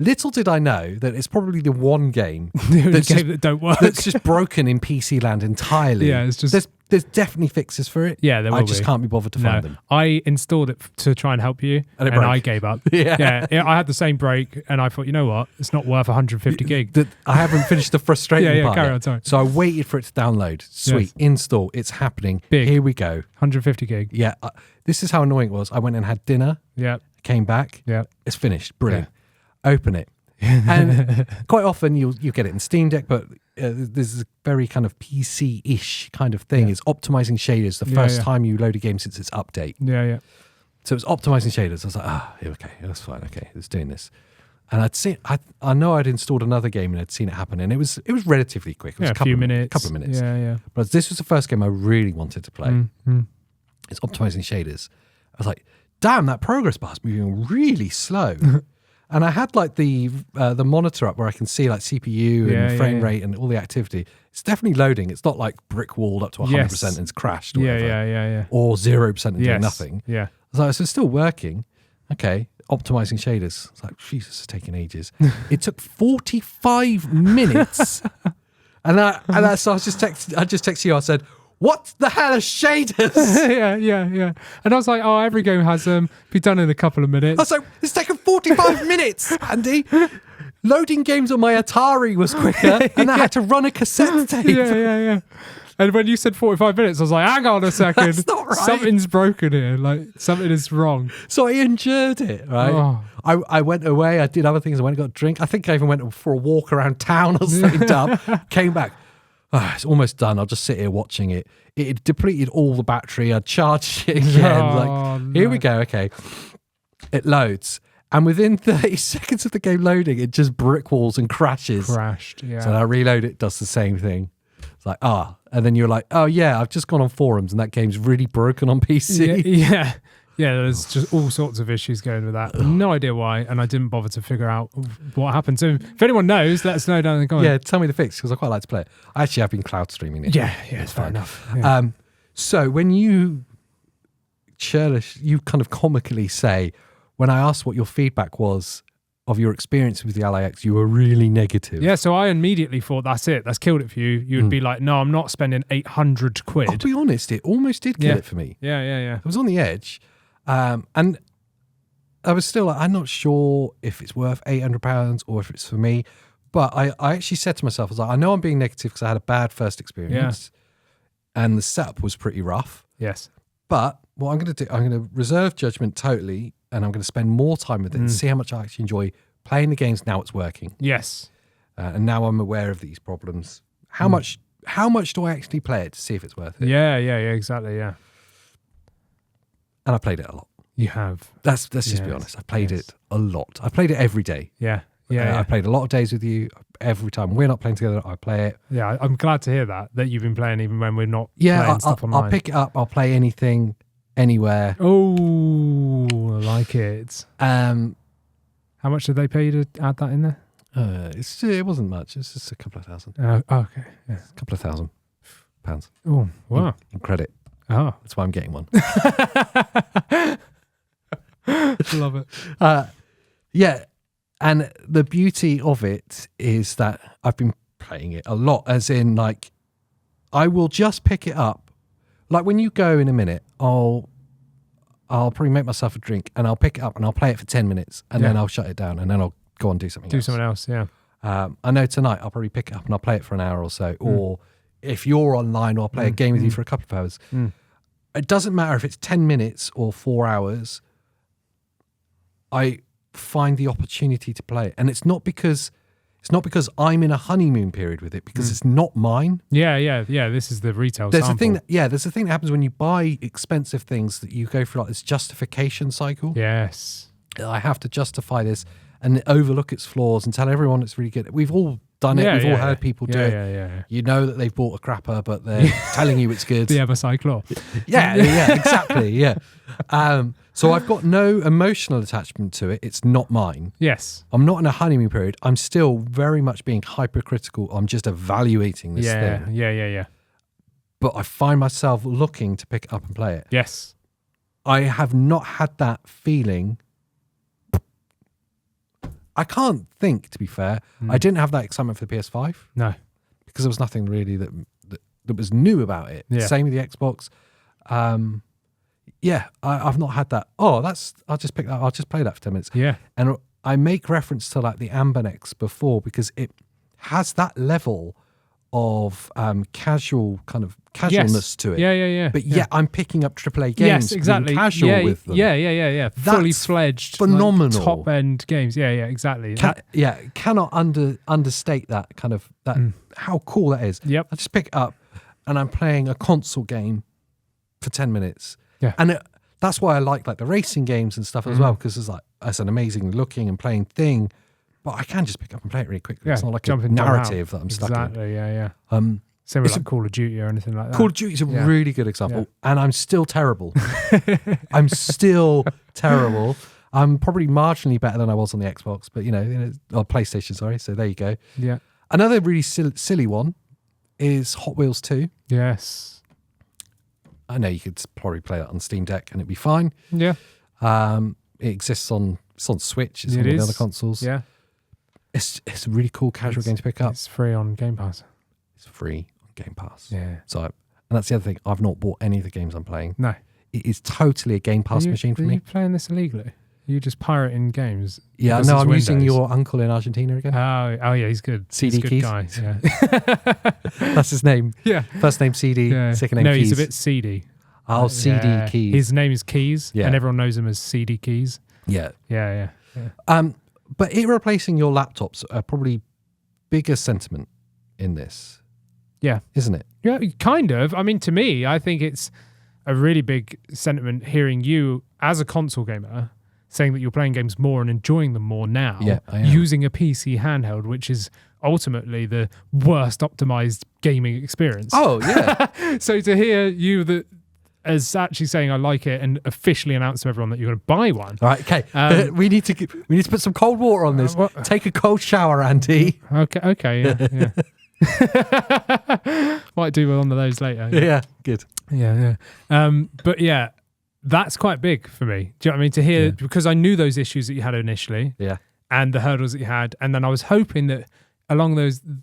Little did I know that it's probably the one game that don't work. That's just broken in PC land entirely. Yeah, it's just... There's definitely fixes for it. Yeah, there will be. I just can't be bothered to find them. I installed it to try and help you, and I gave up. Yeah, I had the same break, and I thought, you know what? It's not worth 150 gig. I haven't finished the frustrating part. Carry on, sorry. So I waited for it to download. Sweet, install. It's happening. Big. Here we go. 150 gig. Yeah, this is how annoying it was. I went and had dinner. Yeah. Came back. Yeah. It's finished. Brilliant. Yeah. Open it. And quite often you get it in Steam Deck, but there's a very kind of PC-ish kind of thing. It's optimizing shaders the first time you load a game since its update. Yeah. So it's optimizing shaders. I was like, okay, that's fine. Okay, it's doing this. And I know I'd installed another game and I'd seen it happen, and it was relatively quick. It was a couple of minutes. Yeah. But this was the first game I really wanted to play. It's optimizing shaders. I was like, damn, that progress bar's moving really slow. And I had like the monitor up where I can see like CPU and frame rate and all the activity. It's definitely loading. It's not like brick walled up to 100% and it's crashed or whatever. Yeah. Or 0% and doing nothing. Yeah. I was like, so it's still working. Okay, optimizing shaders. It's like, Jesus, it's taking ages. It took 45 minutes. So I just texted you. I said, what the hell are shaders? yeah. And I was like, oh, every game has be done in a couple of minutes. I was like, it's taken 45 minutes, Andy. Loading games on my Atari was quicker, and I had to run a cassette tape. Yeah. And when you said 45 minutes, I was like, hang on a second. That's not right. Something's broken here. Like, something is wrong. So I endured it, right? Oh. I went away. I did other things. I went and got a drink. I think I even went for a walk around town or something dumb. Came back. Oh, it's almost done. I'll just sit here watching it. It had depleted all the battery. I charged it again. Here we go. Okay. It loads. And within 30 seconds of the game loading, it just brick walls and crashes. Crashed, yeah. So I reload it, does the same thing. It's like, and then you're like, oh yeah, I've just gone on forums and that game's really broken on PC. Yeah, there's just all sorts of issues going with that. No idea why, and I didn't bother to figure out what happened. So if anyone knows, let us know down in the comments. Yeah, tell me the fix, because I quite like to play it. I actually have been cloud streaming it. Yeah, it's fair enough. Yeah. So when you kind of comically say, when I asked what your feedback was of your experience with the Ally X, you were really negative. Yeah, so I immediately thought, that's it. That's killed it for you. You would be like, no, I'm not spending 800 quid. I'll be honest, it almost did kill it for me. Yeah. I was on the edge. And I was still like, I'm not sure if it's worth £800 or if it's for me. But I actually said to myself, I was like, I know I'm being negative because I had a bad first experience. Yeah. And the setup was pretty rough. Yes. But what I'm going to do, I'm going to reserve judgment totally, and I'm going to spend more time with it and see how much I actually enjoy playing the games now it's working. Yes. And now I'm aware of these problems. How much do I actually play it to see if it's worth it? Yeah, exactly, yeah. And I played it a lot. You have. Let's just be honest. I played it a lot. I played it every day. Yeah. I played a lot of days with you. Every time we're not playing together, I play it. Yeah, I'm glad to hear that you've been playing even when we're not playing stuff online. I'll pick it up. I'll play anything, anywhere. Oh, I like it. How much did they pay you to add that in there? It wasn't much. It's just a couple of thousand. Okay. Yeah. A couple of £1,000. Oh, wow. In credit. Oh. That's why I'm getting one. Love it. Yeah. And the beauty of it is that I've been playing it a lot, as in, like, I will just pick it up. Like, when you go in a minute, I'll probably make myself a drink and I'll pick it up and I'll play it for 10 minutes and then I'll shut it down and then I'll go on and do something else. Do something else, yeah. I know tonight I'll probably pick it up and I'll play it for an hour or so. Or if you're online, I'll play a game with you for a couple of hours. It doesn't matter if it's 10 minutes or 4 hours. I find the opportunity to play it, and it's not because I'm in a honeymoon period with it, because it's not mine. Yeah. This is the retail. There's sample. there's a thing that happens when you buy expensive things, that you go through like this justification cycle. Yes, I have to justify this and overlook its flaws and tell everyone it's really good. We've all done it. We've all heard people do it. Yeah. You know that they've bought a crapper, but they're telling you it's good. The MSI claw. Yeah, exactly. Yeah. So I've got no emotional attachment to it. It's not mine. Yes. I'm not in a honeymoon period. I'm still very much being hypercritical. I'm just evaluating this thing. Yeah. But I find myself looking to pick it up and play it. Yes. I have not had that feeling. I can't think, to be fair. I didn't have that excitement for the PS5. No. Because there was nothing really that was new about it. Yeah. Same with the Xbox. I've not had that. I'll just pick that. I'll just play that for 10 minutes. Yeah. And I make reference to like the Ambernex before, because it has that level of casualness to it. Yeah. But yet I'm picking up AAA games. Yes, exactly. Casual with them. Yeah. Fully fledged, phenomenal, like, top end games. Yeah, exactly. Cannot understate that kind of how cool that is. Yep. I just pick it up and I'm playing a console game for 10 minutes. Yeah. And that's why I like the racing games and stuff as well, because it's an amazing looking and playing thing. But I can just pick up and play it really quickly. Yeah, it's not like a narrative that I'm stuck in. Exactly, yeah. Same with Call of Duty or anything like that. Call of Duty is a really good example. And I'm still terrible. I'm still terrible. I'm probably marginally better than I was on the Xbox, but or PlayStation, sorry. So there you go. Yeah. Another really silly one is Hot Wheels 2. Yes. I know you could probably play that on Steam Deck and it'd be fine. Yeah. It exists on Switch. It's on the other consoles. Yeah. It's a really cool casual game to pick up. It's free on Game Pass. It's free on Game Pass. Yeah. So And that's the other thing. I've not bought any of the games I'm playing. No. It is totally a Game Pass machine for me. Are you playing this illegally? You just pirating games? Yeah, no, I'm using your uncle in Argentina again. Oh yeah, he's good. CD he's a Keys. good guy. Yeah. That's his name. Yeah. First name CD, second name Keys. No, he's a bit seedy. Oh, CD Keys. His name is Keys, and everyone knows him as CD Keys. Yeah. Yeah. But it replacing your laptops are probably bigger sentiment in this. Yeah. Isn't it? Yeah, kind of. I mean, to me, I think it's a really big sentiment hearing you as a console gamer saying that you're playing games more and enjoying them more now using a PC handheld, which is ultimately the worst optimized gaming experience. Oh, yeah. So to hear you as actually saying I like it and officially announce to everyone that you're going to buy one. All right, okay. We need to put some cold water on this. Take a cold shower, Andy. Okay, yeah. Might do one of those later. Yeah, good. Yeah. But yeah, that's quite big for me. Do you know what I mean? To hear, because I knew those issues that you had initially, and the hurdles that you had, and then I was hoping that along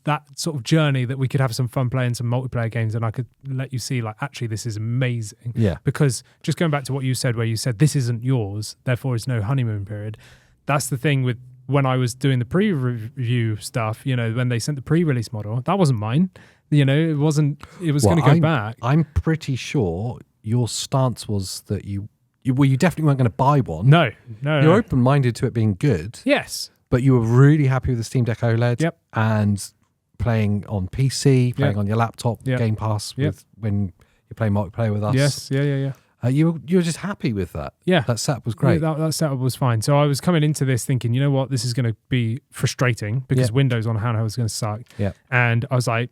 that sort of journey that we could have some fun playing some multiplayer games, and I could let you see, like, actually this is amazing. Yeah. Because just going back to what you said, where you said this isn't yours, therefore it's no honeymoon period. That's the thing with when I was doing the pre-review stuff. You know, when they sent the pre-release model, that wasn't mine. You know, it wasn't. It was going to go back. I'm pretty sure your stance was that you definitely weren't going to buy one. No. You're open-minded to it being good. Yes. But you were really happy with the Steam Deck OLED. Yep. And playing on PC, playing on your laptop, Game Pass when you're playing multiplayer with us. Yes. Yeah. You were just happy with that. Yeah. That setup was great. Yeah, that setup was fine. So I was coming into this thinking, you know what, this is going to be frustrating because Windows on handheld is going to suck. Yeah. And I was like,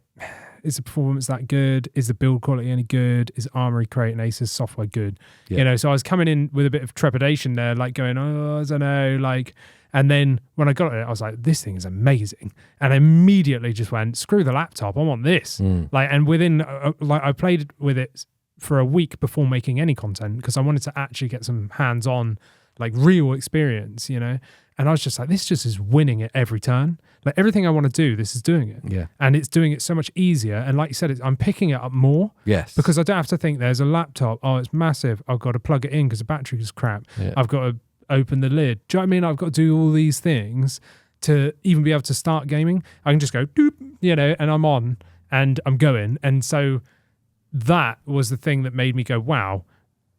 is the performance that good? Is the build quality any good? Is Armory Crate and ASUS software good? Yeah. You know, so I was coming in with a bit of trepidation there, like going, I don't know, like. And then when I got it, I was like, this thing is amazing. And I immediately just went, screw the laptop, I want this. Like, and within, I played with it for a week before making any content because I wanted to actually get some hands-on, like, real experience, you know? And I was just like, this just is winning it every turn. Like, everything I want to do, this is doing it. Yeah. And it's doing it so much easier. And like you said, I'm picking it up more. Yes. Because I don't have to think there's a laptop. Oh, it's massive. I've got to plug it in because the battery is crap. Yeah. I've got to open the lid. Do you know what I mean? I've got to do all these things to even be able to start gaming. I can just go, doop, you know, and I'm on and I'm going. And so that was the thing that made me go, wow.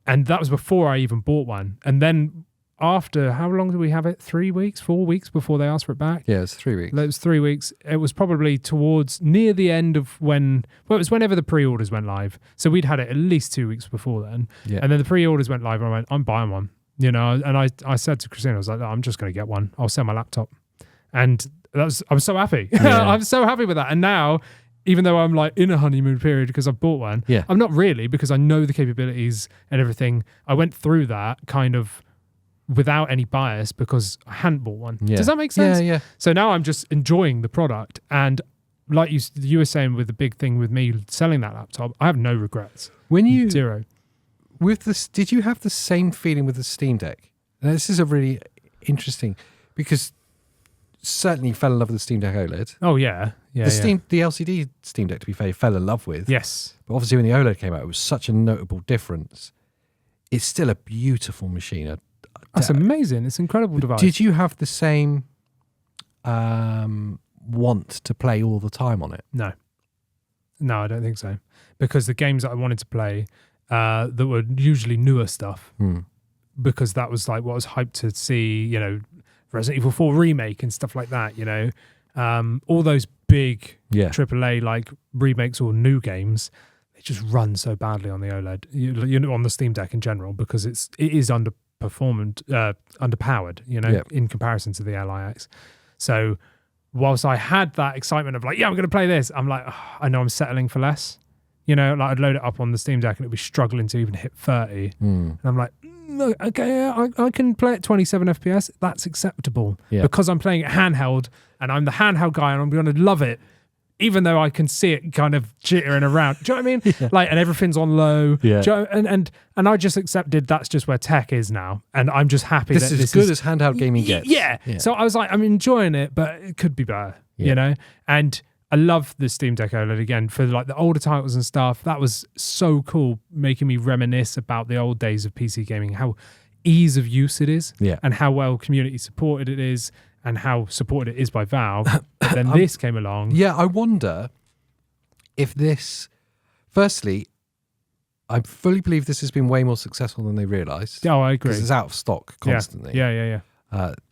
And that was before I even bought one. And then after, how long did we have it? 3 weeks, 4 weeks before they asked for it back? Yeah, it was 3 weeks. It was 3 weeks. It was probably towards near the end of it was whenever the pre-orders went live. So we'd had it at least 2 weeks before then. Yeah. And then the pre-orders went live and I went, I'm buying one. You know, and I said to Christina, I was like, I'm just going to get one. I'll sell my laptop. And I'm so happy. Yeah. I'm so happy with that. And now, even though I'm like in a honeymoon period because I've bought one, I'm not really, because I know the capabilities and everything. I went through that kind of without any bias because I hadn't bought one. Yeah. Does that make sense? Yeah. So now I'm just enjoying the product. And like you were saying with the big thing with me selling that laptop, I have no regrets. Zero. With this, did you have the same feeling with the Steam Deck? Now, this is a really interesting, because certainly you fell in love with the Steam Deck OLED. Oh yeah. The LCD Steam Deck, to be fair, you fell in love with. Yes. But obviously when the OLED came out, it was such a notable difference. It's still a beautiful machine. That's amazing. It's an incredible device. Did you have the same want to play all the time on it? No, I don't think so. Because the games that I wanted to play that were usually newer stuff, because that was like what I was hyped to see, you know, Resident Evil 4 Remake and stuff like that, you know. All those big AAA like remakes or new games, they just run so badly on the OLED, you know, on the Steam Deck in general, because it is underpowered, you know, in comparison to the Ally X. So whilst I had that excitement of like, I'm going to play this, I'm like, I know I'm settling for less. You know, like I'd load it up on the Steam Deck and it'd be struggling to even hit 30. And I'm like, okay, I can play at 27 FPS. That's acceptable because I'm playing it handheld and I'm the handheld guy and I'm going to love it, even though I can see it kind of jittering around. Do you know what I mean? Like, and everything's on low. Yeah. And I just accepted that's just where tech is now. And I'm just happy this is as good as handheld gaming gets. Yeah. So I was like, I'm enjoying it, but it could be better, you know? And I love the Steam Deck OLED again for like the older titles and stuff. That was so cool, making me reminisce about the old days of PC gaming, how ease of use it is, and how well community supported it is, and how supported it is by Valve. But then this came along. Yeah, I wonder if this, firstly, I fully believe this has been way more successful than they realised. Oh, I agree. Because it's out of stock constantly. Yeah.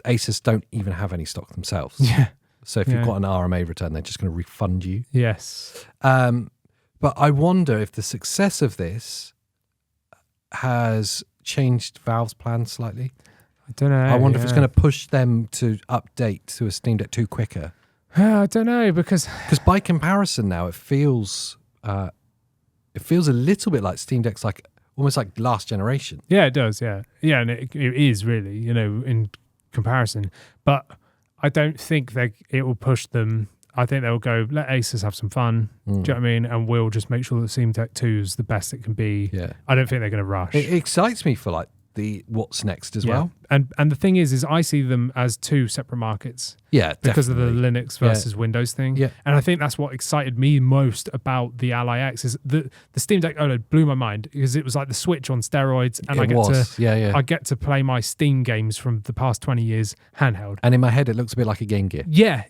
ASUS don't even have any stock themselves. Yeah. So if you've got an RMA return, they're just going to refund you. Yes. But I wonder if the success of this has changed Valve's plans slightly. I don't know. I wonder if it's going to push them to update to a Steam Deck 2 quicker. I don't know, because by comparison now, it feels a little bit like Steam Deck's like almost like last generation. Yeah, it does. Yeah, and it is really, in comparison. But I don't think it will push them. I think they'll go, let Asus have some fun. Do you know what I mean? And we'll just make sure that Steam Deck 2 is the best it can be. Yeah. I don't think they're going to rush. It excites me for like the what's next as well. And the thing is I see them as two separate markets. Yeah, because definitely. of the Linux versus Windows thing. Yeah. And I think that's what excited me most about the Ally X is the Steam Deck OLED blew my mind because it was like the Switch on steroids, and I get to play my Steam games from the past 20 years handheld. And in my head it looks a bit like a Game Gear. Yeah.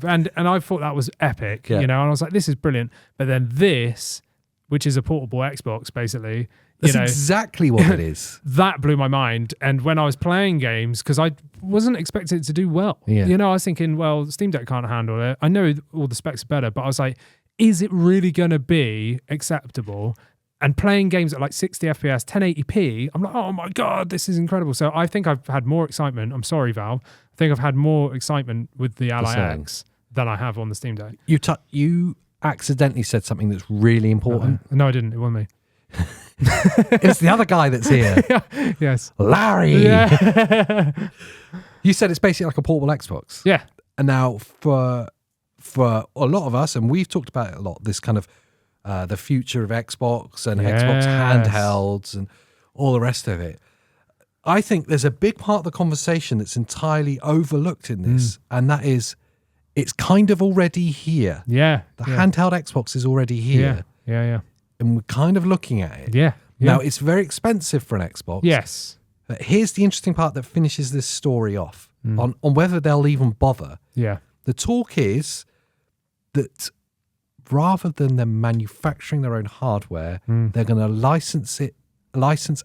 And I thought that was epic, and I was like, this is brilliant. But then this, which is a portable Xbox basically, that's exactly what it is. That blew my mind. And when I was playing games, because I wasn't expecting it to do well. Yeah. I was thinking, well, Steam Deck can't handle it. I know all the specs are better, but I was like, is it really going to be acceptable? And playing games at like 60 FPS, 1080p, I'm like, oh my God, this is incredible. So I think I've had more excitement. I'm sorry, Valve. I think I've had more excitement with the Ally X than I have on the Steam Deck. You accidentally said something that's really important. No, I didn't. It wasn't me. It's the other guy that's here. Yes. Larry. Yeah. You said it's basically like a portable Xbox. Yeah. And now for a lot of us, and we've talked about it a lot, this kind of the future of Xbox and Xbox handhelds and all the rest of it. I think there's a big part of the conversation that's entirely overlooked in this, and that is it's kind of already here. Yeah. The handheld Xbox is already here. Yeah. And we're kind of looking at it. Yeah. Now, it's very expensive for an Xbox. Yes. But here's the interesting part that finishes this story off on whether they'll even bother. Yeah. The talk is that rather than them manufacturing their own hardware, they're going to license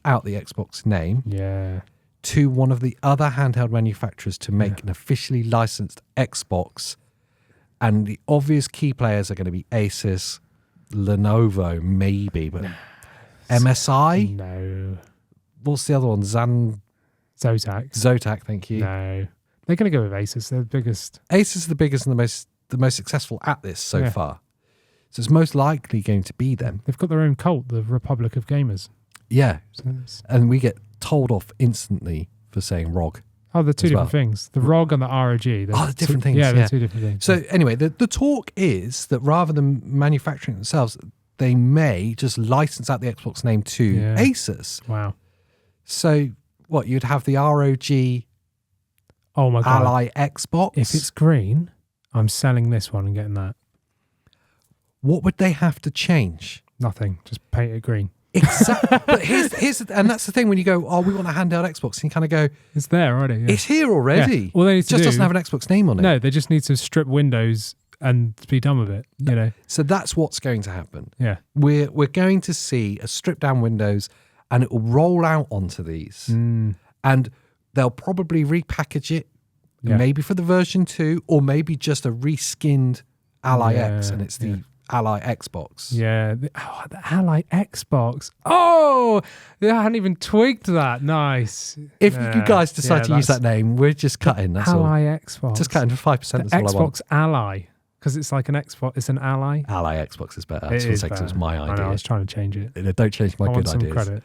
out the Xbox name to one of the other handheld manufacturers to make an officially licensed Xbox. And the obvious key players are going to be Asus, Lenovo, maybe, but MSI? No. What's the other one? Zotac, thank you. No. They're going to go with Asus. They're the biggest. Asus is the biggest and the most successful at this so far. So it's most likely going to be them. They've got their own cult, the Republic of Gamers. Yeah. And we get told off instantly for saying ROG. Oh, they're two different things. The ROG and the ROG. They're different things. Yeah, they're two different things. So anyway, the talk is that rather than manufacturing it themselves, they may just license out the Xbox name to Asus. Wow. So what, you'd have the ROG God. Ally Xbox? If it's green, I'm selling this one and getting that. What would they have to change? Nothing. Just paint it green. Exactly. But and that's the thing when you go, oh, we want a handheld Xbox, and you kind of go, it's there already. Yeah. It's here already. Yeah. All they need to just doesn't have an Xbox name on it. No, they just need to strip Windows and be done with it. So that's what's going to happen. Yeah, we're going to see a stripped down Windows, and it will roll out onto these, and they'll probably repackage it, maybe for the version 2, or maybe just a reskinned Ally X, and it's the Ally Xbox. Yeah. The Ally Xbox. Oh, I hadn't even twigged that. Nice. If you guys decide to use that name, we're just cutting. That's Ally all. Xbox. Just cutting for 5%. That's Xbox all I want. Ally. Because it's like an Xbox. It's an ally. Ally Xbox is better. It is better. It was my idea. I know, I was trying to change it. Don't change my good ideas. Credit.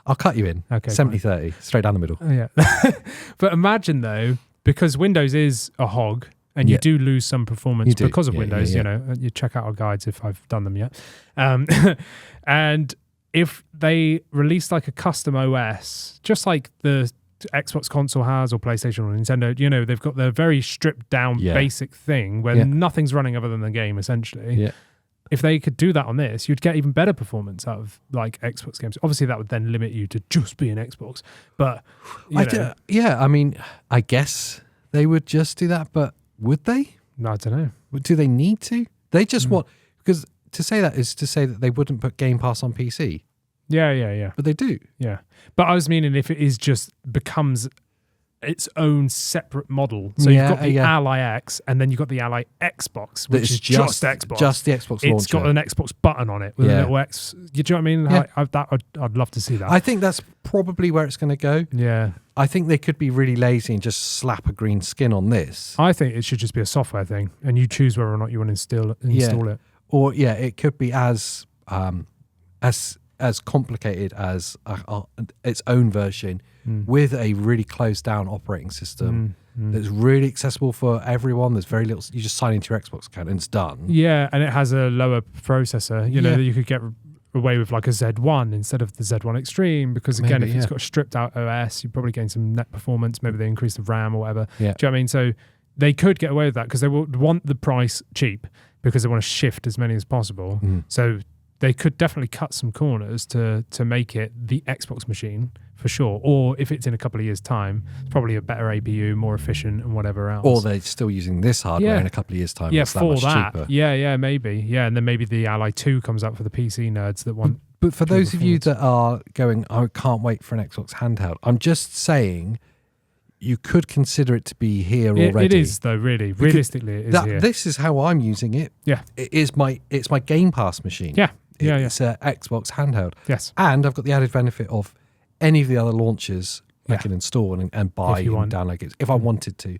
I'll cut you in. Okay. 70-30. Straight down the middle. Yeah. But imagine though, because Windows is a hog, and you do lose some performance because of Windows. You check out our guides if I've done them yet. And if they release like a custom OS, just like the Xbox console has, or PlayStation or Nintendo. You know, they've got their very stripped down basic thing where nothing's running other than the game, essentially. Yeah. If they could do that on this, you'd get even better performance out of like Xbox games. Obviously, that would then limit you to just be an Xbox. But I mean, I guess they would just do that, but would they? No, I don't know. Do they need to? They just want, because to say that is to say that they wouldn't put Game Pass on PC. Yeah. But they do. Yeah. But I was meaning if it is just becomes its own separate model. So you've got the Ally X, and then you've got the Ally Xbox, which is just Xbox. Just the Xbox launcher. It's got an Xbox button on it with a little X. You know what I mean? Yeah. I'd love to see that. I think that's probably where it's going to go. Yeah. I think they could be really lazy and just slap a green skin on this. I think it should just be a software thing, and you choose whether or not you want to install it. Or it could be as complicated as its own version with a really closed down operating system that's really accessible for everyone. There's very little. You just sign into your Xbox account and it's done. Yeah, and it has a lower processor. You know, you could get away with like a Z1 instead of the Z1 Extreme, because again, if it's got a stripped out OS, you probably gain some net performance. Maybe they increase the RAM or whatever. Yeah. Do you know what I mean? So they could get away with that because they would want the price cheap because they want to shift as many as possible. So they could definitely cut some corners to make it the Xbox machine for sure. Or if it's in a couple of years' time, it's probably a better APU, more efficient, and whatever else. Or they're still using this hardware in a couple of years' time. Yeah, it's for that. Cheaper. Yeah, maybe. Yeah, and then maybe the Ally 2 comes out for the PC nerds that want. But for those of you that are going, I can't wait for an Xbox handheld, I'm just saying you could consider it to be here already. It is, though, really. Because realistically, it is here. This is how I'm using it. Yeah. It's my Game Pass machine. Yeah. It's an Xbox handheld. Yes. And I've got the added benefit of any of the other launchers I can install and buy and download games if I wanted to.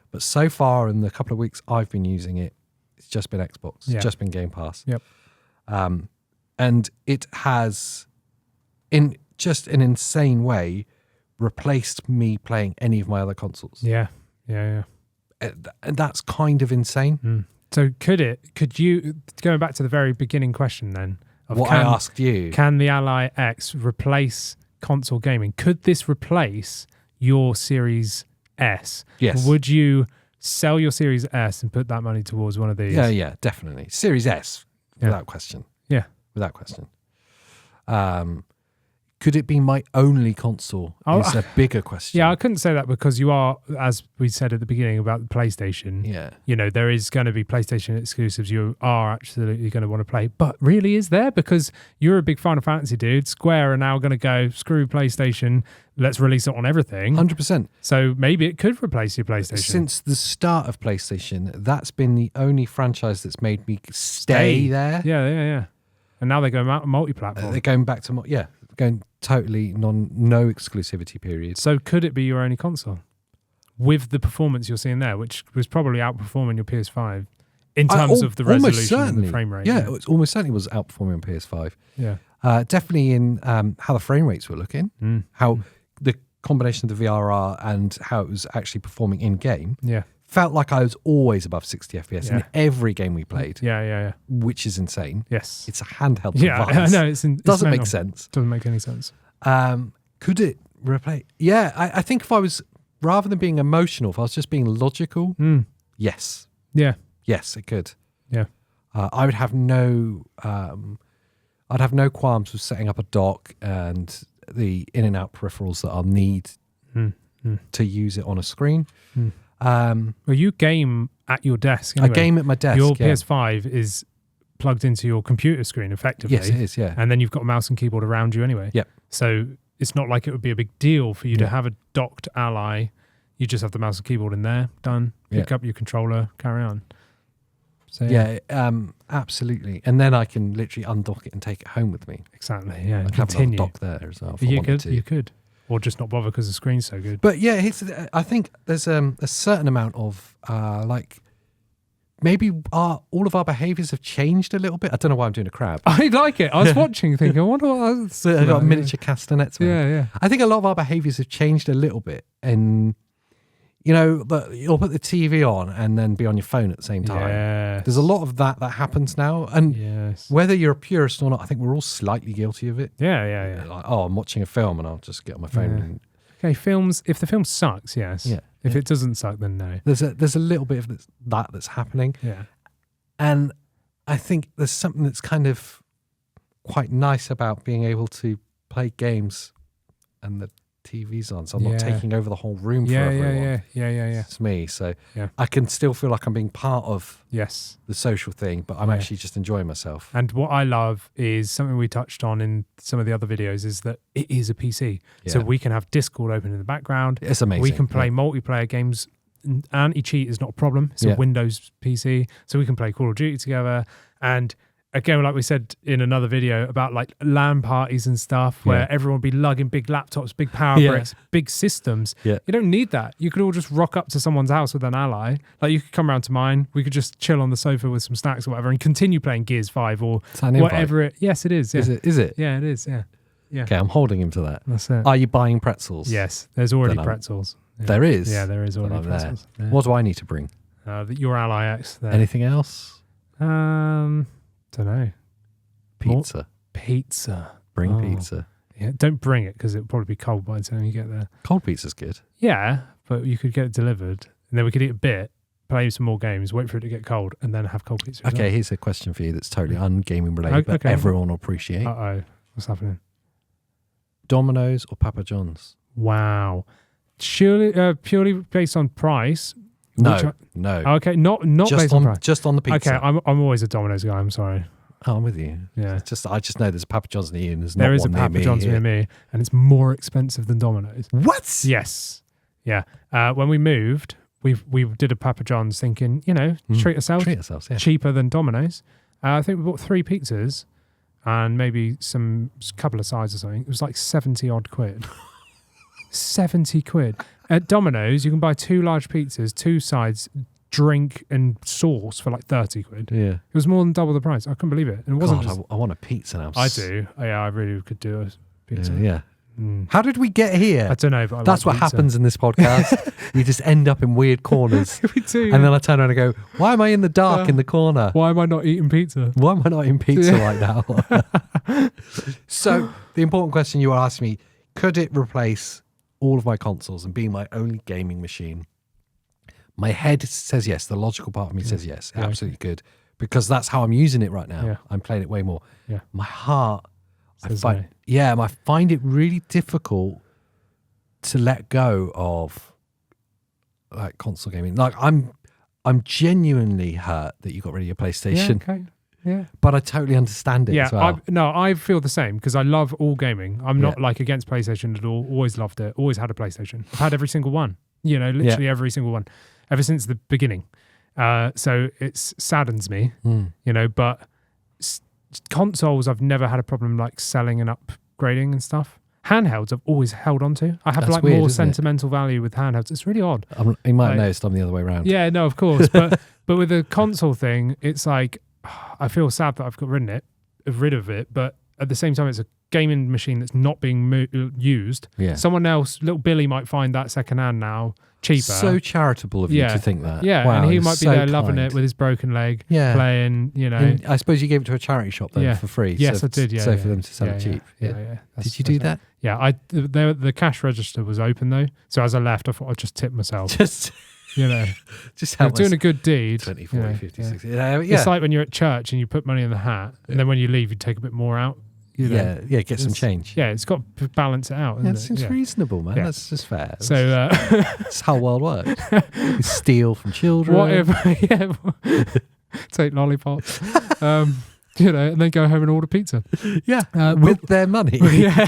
But so far in the couple of weeks I've been using it, it's just been Xbox. It's just been Game Pass. Yep. And it has, in just an insane way, replaced me playing any of my other consoles. Yeah. And that's kind of insane. So could you, going back to the very beginning question then, of I asked you, can the Ally X replace console gaming? Could this replace your Series S? Yes. Would you sell your Series S and put that money towards one of these? Yeah, definitely. Series S, without question. Yeah. Without question. Could it be my only console? Is a bigger question. Yeah, I couldn't say that because you are, as we said at the beginning about the PlayStation. Yeah. You know, there is going to be PlayStation exclusives you are absolutely going to want to play. But really, is there? Because you're a big Final Fantasy dude. Square are now going to go, screw PlayStation, let's release it on everything. 100%. So maybe it could replace your PlayStation. Since the start of PlayStation, that's been the only franchise that's made me stay there. Yeah. And now they go multi-platform. They're going back to, going totally no exclusivity period. So could it be your only console with the performance you're seeing there, which was probably outperforming your PS5 in terms of the resolution and the frame rate? Yeah, it almost certainly was outperforming on PS5. Yeah, definitely in how the frame rates were looking, how the combination of the VRR and how it was actually performing in game. Yeah. Felt like I was always above 60 FPS in every game we played. Yeah. Which is insane. Yes. It's a handheld device. Yeah, I know. It doesn't make sense. Doesn't make any sense. Could it replace? Yeah, I think if I was, rather than being emotional, if I was just being logical, yes. Yeah. Yes, it could. Yeah. I would have I'd have no qualms with setting up a dock and the in and out peripherals that I'll need to use it on a screen. Well, you game at your desk anyway. I game at my desk. Your PS5 is plugged into your computer screen effectively. Yes, it is, yeah. And then you've got a mouse and keyboard around you anyway. Yep. So it's not like it would be a big deal for you to have a docked Ally. You just have the mouse and keyboard in there, done. Pick up your controller, carry on. So absolutely. And then I can literally undock it and take it home with me. Exactly, yeah. I have another dock there as well. You could. Or just not bother because the screen's so good. But yeah, I think there's a certain amount of maybe all of our behaviours have changed a little bit. I don't know why I'm doing a crab. I like it. I was watching thinking, I wonder what I got miniature castanets. Yeah. I think a lot of our behaviours have changed a little bit. And, you'll put the TV on and then be on your phone at the same time. Yes. There's a lot of that happens now. And whether you're a purist or not, I think we're all slightly guilty of it. Yeah. Like, I'm watching a film and I'll just get on my phone and Okay, films. If the film sucks, yes. Yeah. If it doesn't suck, then no. There's a little bit of that's happening. Yeah. And I think there's something that's kind of quite nice about being able to play games and the TV's on, so I'm not taking over the whole room for everyone. Yeah. It's me, so Yeah. I can still feel like I'm being part of Yes. the social thing, but I'm actually just enjoying myself. And what I love is something we touched on in some of the other videos is that it is a PC. Yeah. So we can have Discord open in the background. It's amazing. We can play multiplayer games. Anti-cheat is not a problem. It's a Windows PC. So we can play Call of Duty together. And again, like we said in another video about like LAN parties and stuff where everyone would be lugging big laptops, big power bricks, big systems. Yeah. You don't need that. You could all just rock up to someone's house with an ally. Like you could come around to mine. We could just chill on the sofa with some snacks or whatever and continue playing Gears 5 or whatever it. Yes, it is. Yeah. Is it? Yeah, it is. Yeah. Yeah. Okay, I'm holding him to that. That's it. Are you buying pretzels? Yes, there's already pretzels. Yeah. There is? Yeah, there is already pretzels. Yeah. What do I need to bring? Your Ally X there. Anything else? Don't know. Pizza. Pizza. Bring pizza. Yeah, don't bring it because it'll probably be cold by the time you get there. Cold pizza's good. Yeah, but you could get it delivered and then we could eat a bit, play some more games, wait for it to get cold and then have cold pizza. Okay, here's a question for you that's totally un-gaming related, but everyone will appreciate. Uh-oh. What's happening? Domino's or Papa John's? Wow. Surely, purely based on price? No. Okay, not just based on price. Just on the pizza. Okay, I'm always a Domino's guy. I'm sorry. Oh, I'm with you. Yeah. I just know there's a Papa John's near you and there is a Papa John's near me and it's more expensive than Domino's. What? Yes. Yeah. When we moved, we did a Papa John's thinking, treat ourselves. Treat ourselves, yeah. Cheaper than Domino's. I think we bought 3 pizzas and maybe couple of sides or something. It was like 70 odd quid. 70 quid. At Domino's, you can buy 2 large pizzas, 2 sides, drink and sauce for like 30 quid. Yeah. It was more than double the price. I couldn't believe it. And it wasn't I want a pizza now. I do. Yeah, I really could do a pizza. Yeah. How did we get here? I don't know, but that's what happens in this podcast. We just end up in weird corners. We do. And then I turn around and go, why am I in the dark in the corner? Why am I not eating pizza? Why am I not eating pizza right now? So the important question you were asking me, could it replace all of my consoles and be my only gaming machine? My head says yes. The logical part of me says yes. Absolutely good. Because that's how I'm using it right now. Yeah. I'm playing it way more. Yeah. My heart, I find it really difficult to let go of like console gaming. Like I'm genuinely hurt that you got rid of your PlayStation. Yeah, okay. Yeah. But I totally understand it as well. I feel the same because I love all gaming. I'm not like against PlayStation at all. Always loved it. Always had a PlayStation. I've had every single one. Literally every single one. Ever since the beginning. So it saddens me, but consoles I've never had a problem like selling and upgrading and stuff. Handhelds I've always held on to. I have That's like weird, more isn't sentimental value with handhelds. It's really odd. You might have noticed I'm the other way around. Yeah, no, of course. But with the console thing, it's like I feel sad that I've got rid of it, but at the same time it's a gaming machine that's not being used. Yeah. Someone else, little Billy, might find that secondhand now cheaper. So charitable of you to think that. Yeah, wow, and he might be there loving kind. it with his broken leg, Yeah. playing, And I suppose you gave it to a charity shop then for free. Yes, I did, So for them to sell it cheap. Yeah. Did you do that? Yeah, the cash register was open though. So as I left, I thought I'd just tip myself. Just help doing a good deed. 20, 40, 50, 60. It's like when you're at church and you put money in the hat and then when you leave, you take a bit more out. Get some change. Yeah, it's got to balance it out. That seems reasonable, man. That's just fair. So that's how the world works. You steal from children. What if take lollipops, and then go home and order pizza? Yeah, with their money. Yeah.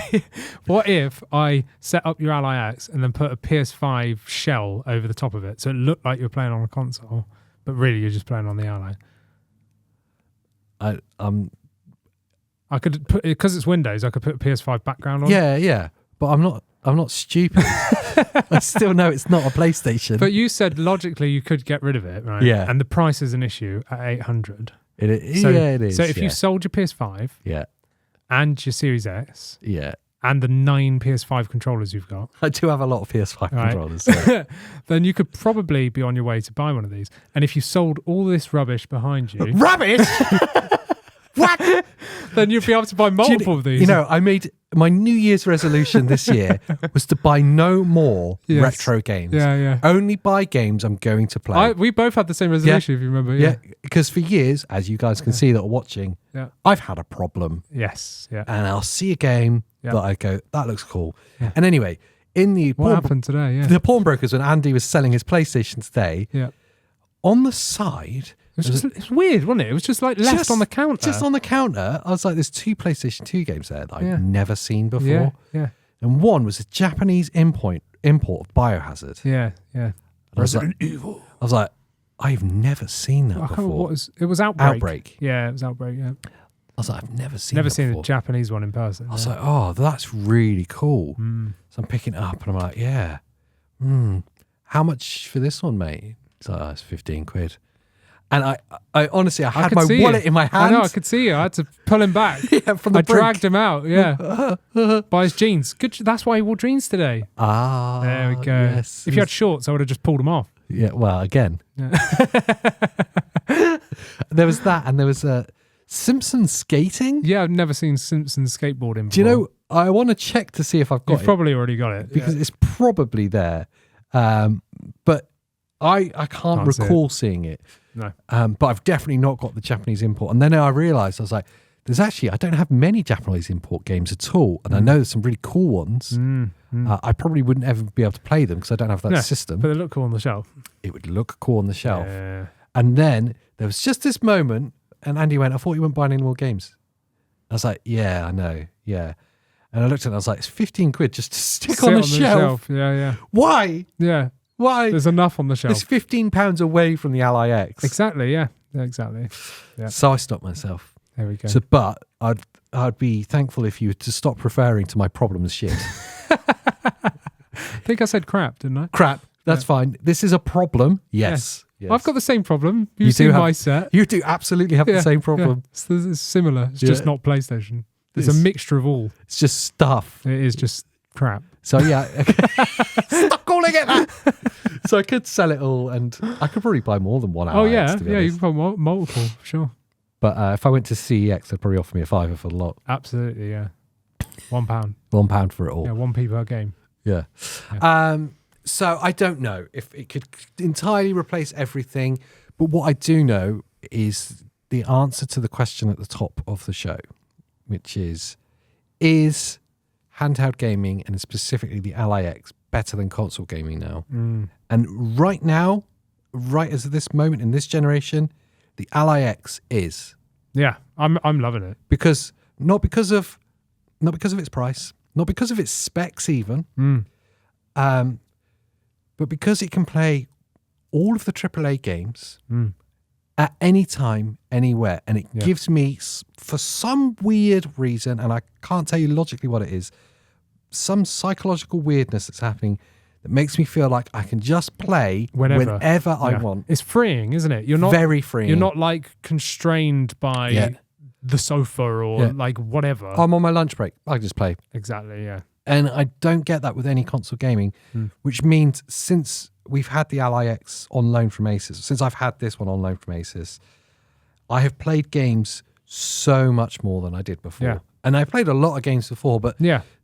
What if I set up your Ally X and then put a PS5 shell over the top of it so it looked like you're playing on a console, but really you're just playing on the Ally? I could put, because it's Windows, I could put a PS5 background on. Yeah. But I'm not stupid. I still know it's not a PlayStation. But you said logically you could get rid of it, right? Yeah. And the price is an issue at 800. It is. So if you sold your PS5 and your Series X and the 9 PS5 controllers you've got. I do have a lot of PS5 controllers. So. Then you could probably be on your way to buy one of these. And if you sold all this rubbish behind you... Rubbish? What? Then you'd be able to buy multiple of these. I made my New Year's resolution this year was to buy no more retro games. Yeah. Only buy games I'm going to play. We both had the same resolution, if you remember. Yeah, because for years, as you guys can see that are watching, I've had a problem. Yes, yeah. And I'll see a game that I go, that looks cool. Yeah. And anyway, what happened today? Yeah. The pawnbrokers, when Andy was selling his PlayStation today, on the side... It's weird, wasn't it? It was just like left on the counter. Just on the counter, I was like, there's 2 PlayStation 2 games there that I've never seen before. Yeah. And one was a Japanese import of Biohazard. Yeah. I was like, I've never seen that before. It was Outbreak. Yeah, it was Outbreak, yeah. I was like, I've never seen a Japanese one in person. I was like, oh, that's really cool. So I'm picking it up and I'm like, how much for this one, mate? It's like, it's 15 quid. And I honestly, I had my wallet in my hand. I know, I could see you. I had to pull him back. From the brink. Dragged him out, by his jeans. Good. That's why he wore jeans today. Ah, there we go. Yes. If you had shorts, I would have just pulled them off. Yeah, well, again. There was that, and there was Simpsons skating. Yeah, I've never seen Simpsons skateboarding before. Do you know, I want to check to see if I've got it. You've probably already got it. Because it's probably there. But I can't recall seeing it. No. But I've definitely not got the Japanese import. And then I realised, I was like, I don't have many Japanese import games at all. And I know there's some really cool ones. I probably wouldn't ever be able to play them because I don't have that system. But they look cool on the shelf. It would look cool on the shelf. Yeah. And then there was just this moment, and Andy went, I thought you weren't buying any more games. I was like, yeah, I know. Yeah. And I looked at it and I was like, it's 15 quid just to stick on the shelf. Yeah. Why? Yeah. Why? There's enough on the shelf. It's £15 away from the Ally X. Exactly, yeah. Exactly. Yeah. So I stopped myself. There we go. So, but I'd be thankful if you were to stop referring to my problem as shit. I think I said crap, didn't I? Crap. That's fine. This is a problem. Yes. I've got the same problem. You see my set. You do absolutely have the same problem. Yeah. It's similar. It's just not PlayStation. It's a mixture of all. It's just stuff. It is just crap. So yeah, stop calling it that. So I could sell it all, and I could probably buy more than one. Oh yeah, you can buy multiple, sure. But if I went to CEX, they'd probably offer me a £5 for the lot. Absolutely, yeah. £1. £1 for it all. Yeah, 1p per game. Yeah. So I don't know if it could entirely replace everything, but what I do know is the answer to the question at the top of the show, which is handheld gaming, and specifically the Ally X, better than console gaming now? And right now, right as of this moment in this generation, the Ally X is. Yeah, I'm loving it. Because not because of its price, not because of its specs even, but because it can play all of the AAA games at any time, anywhere. And it gives me, for some weird reason, and I can't tell you logically what it is, some psychological weirdness that's happening that makes me feel like I can just play whenever I want. It's freeing, isn't it? You're not very freeing. You're not like constrained by the sofa or like whatever. I'm on my lunch break. I can just play. Exactly, yeah. And I don't get that with any console gaming, which means since we've had the Ally X on loan from ASUS, since I've had this one on loan from ASUS, I have played games so much more than I did before. Yeah. And I played a lot of games before, but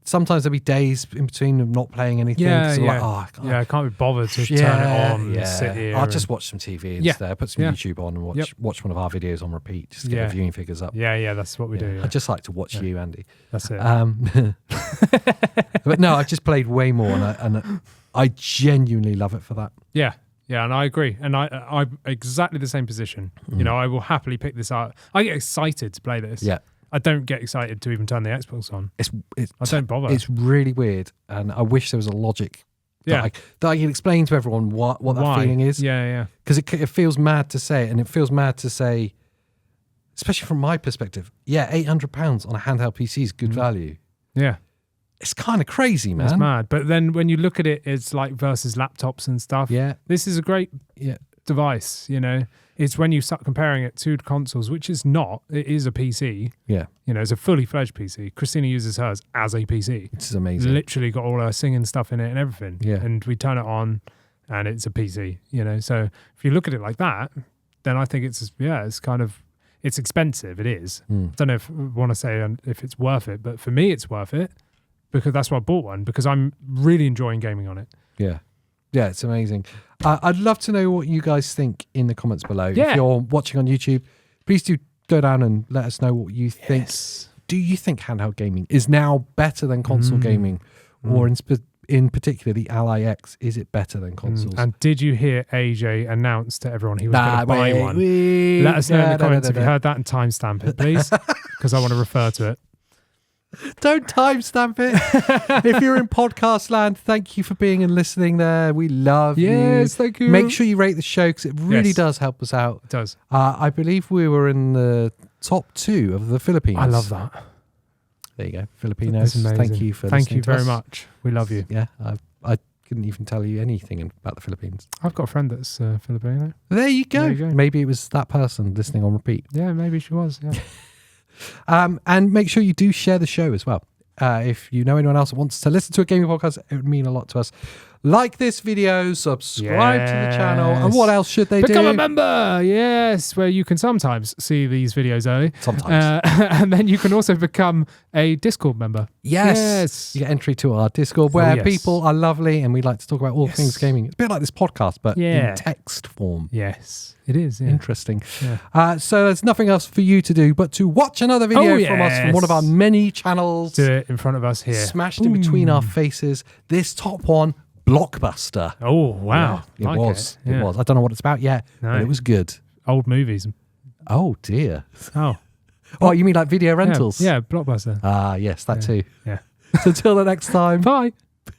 sometimes there'll be days in between of not playing anything. Like, I can't be bothered to turn it on and sit here. I'll just watch some TV instead. Put some YouTube on and watch one of our videos on repeat just to get the viewing figures up. Yeah, that's what we do. Yeah. I just like to watch you, Andy. That's it. But no, I've just played way more, and I genuinely love it for that. Yeah, and I agree. And I'm exactly the same position. You know, I will happily pick this up. I get excited to play this. Yeah. I don't get excited to even turn the Xbox on. I don't bother. It's really weird, and I wish there was a logic that I can explain to everyone what that feeling is. Yeah. Because it feels mad to say it, and it feels mad to say, especially from my perspective, £800 on a handheld PC is good value. Yeah. It's kind of crazy, man. It's mad. But then when you look at it, it's like versus laptops and stuff. Yeah. This is a great device, you know. It's when you start comparing it to consoles, which is not. It is a PC. Yeah. You know, it's a fully fledged PC. Christina uses hers as a PC. It's amazing. Literally got all her singing stuff in it and everything. Yeah. And we turn it on and it's a PC, you know. So if you look at it like that, then I think it's kind of, it's expensive. It is. I don't know if I want to say if it's worth it, but for me, it's worth it because that's why I bought one, because I'm really enjoying gaming on it. Yeah. Yeah, it's amazing. I'd love to know what you guys think in the comments below. Yeah. If you're watching on YouTube, please do go down and let us know what you think. Yes. Do you think handheld gaming is now better than console gaming? Or in particular, the Ally X, is it better than consoles? And did you hear AJ announce to everyone he was going to buy one? Let us know in the comments if you heard that and timestamp it, please, because I want to refer to it. Don't timestamp it. If you're in podcast land, thank you for being and listening there. We love you. Yes, thank you. Make sure you rate the show because it really does help us out. It does. I believe we were in the top 2 of the Philippines. I love that. There you go. Filipinos. Thank you for listening. Thank you very much. We love you. Yeah, I couldn't even tell you anything about the Philippines. I've got a friend that's Filipino. There you go. Maybe it was that person listening on repeat. Yeah, maybe she was. Yeah. And make sure you do share the show as well. If you know anyone else that wants to listen to a gaming podcast, it would mean a lot to us. Like this video, subscribe to the channel, and what else should they do? Become a member, yes, where you can sometimes see these videos early. Sometimes. And then you can also become a Discord member. Yes. You get entry to our Discord where people are lovely and we like to talk about all things gaming. It's a bit like this podcast, but in text form. Yes, it is. Yeah. Interesting. Yeah. So there's nothing else for you to do but to watch another video from us from one of our many channels. Do it in front of us here. Smashed in between our faces. This top one, Blockbuster. Oh, wow. Yeah, it was. I don't know what it's about yet, but it was good. Old movies. Oh, dear. Oh, you mean like video rentals? Yeah, Blockbuster. Yes, that too. Yeah. So until the next time. Bye.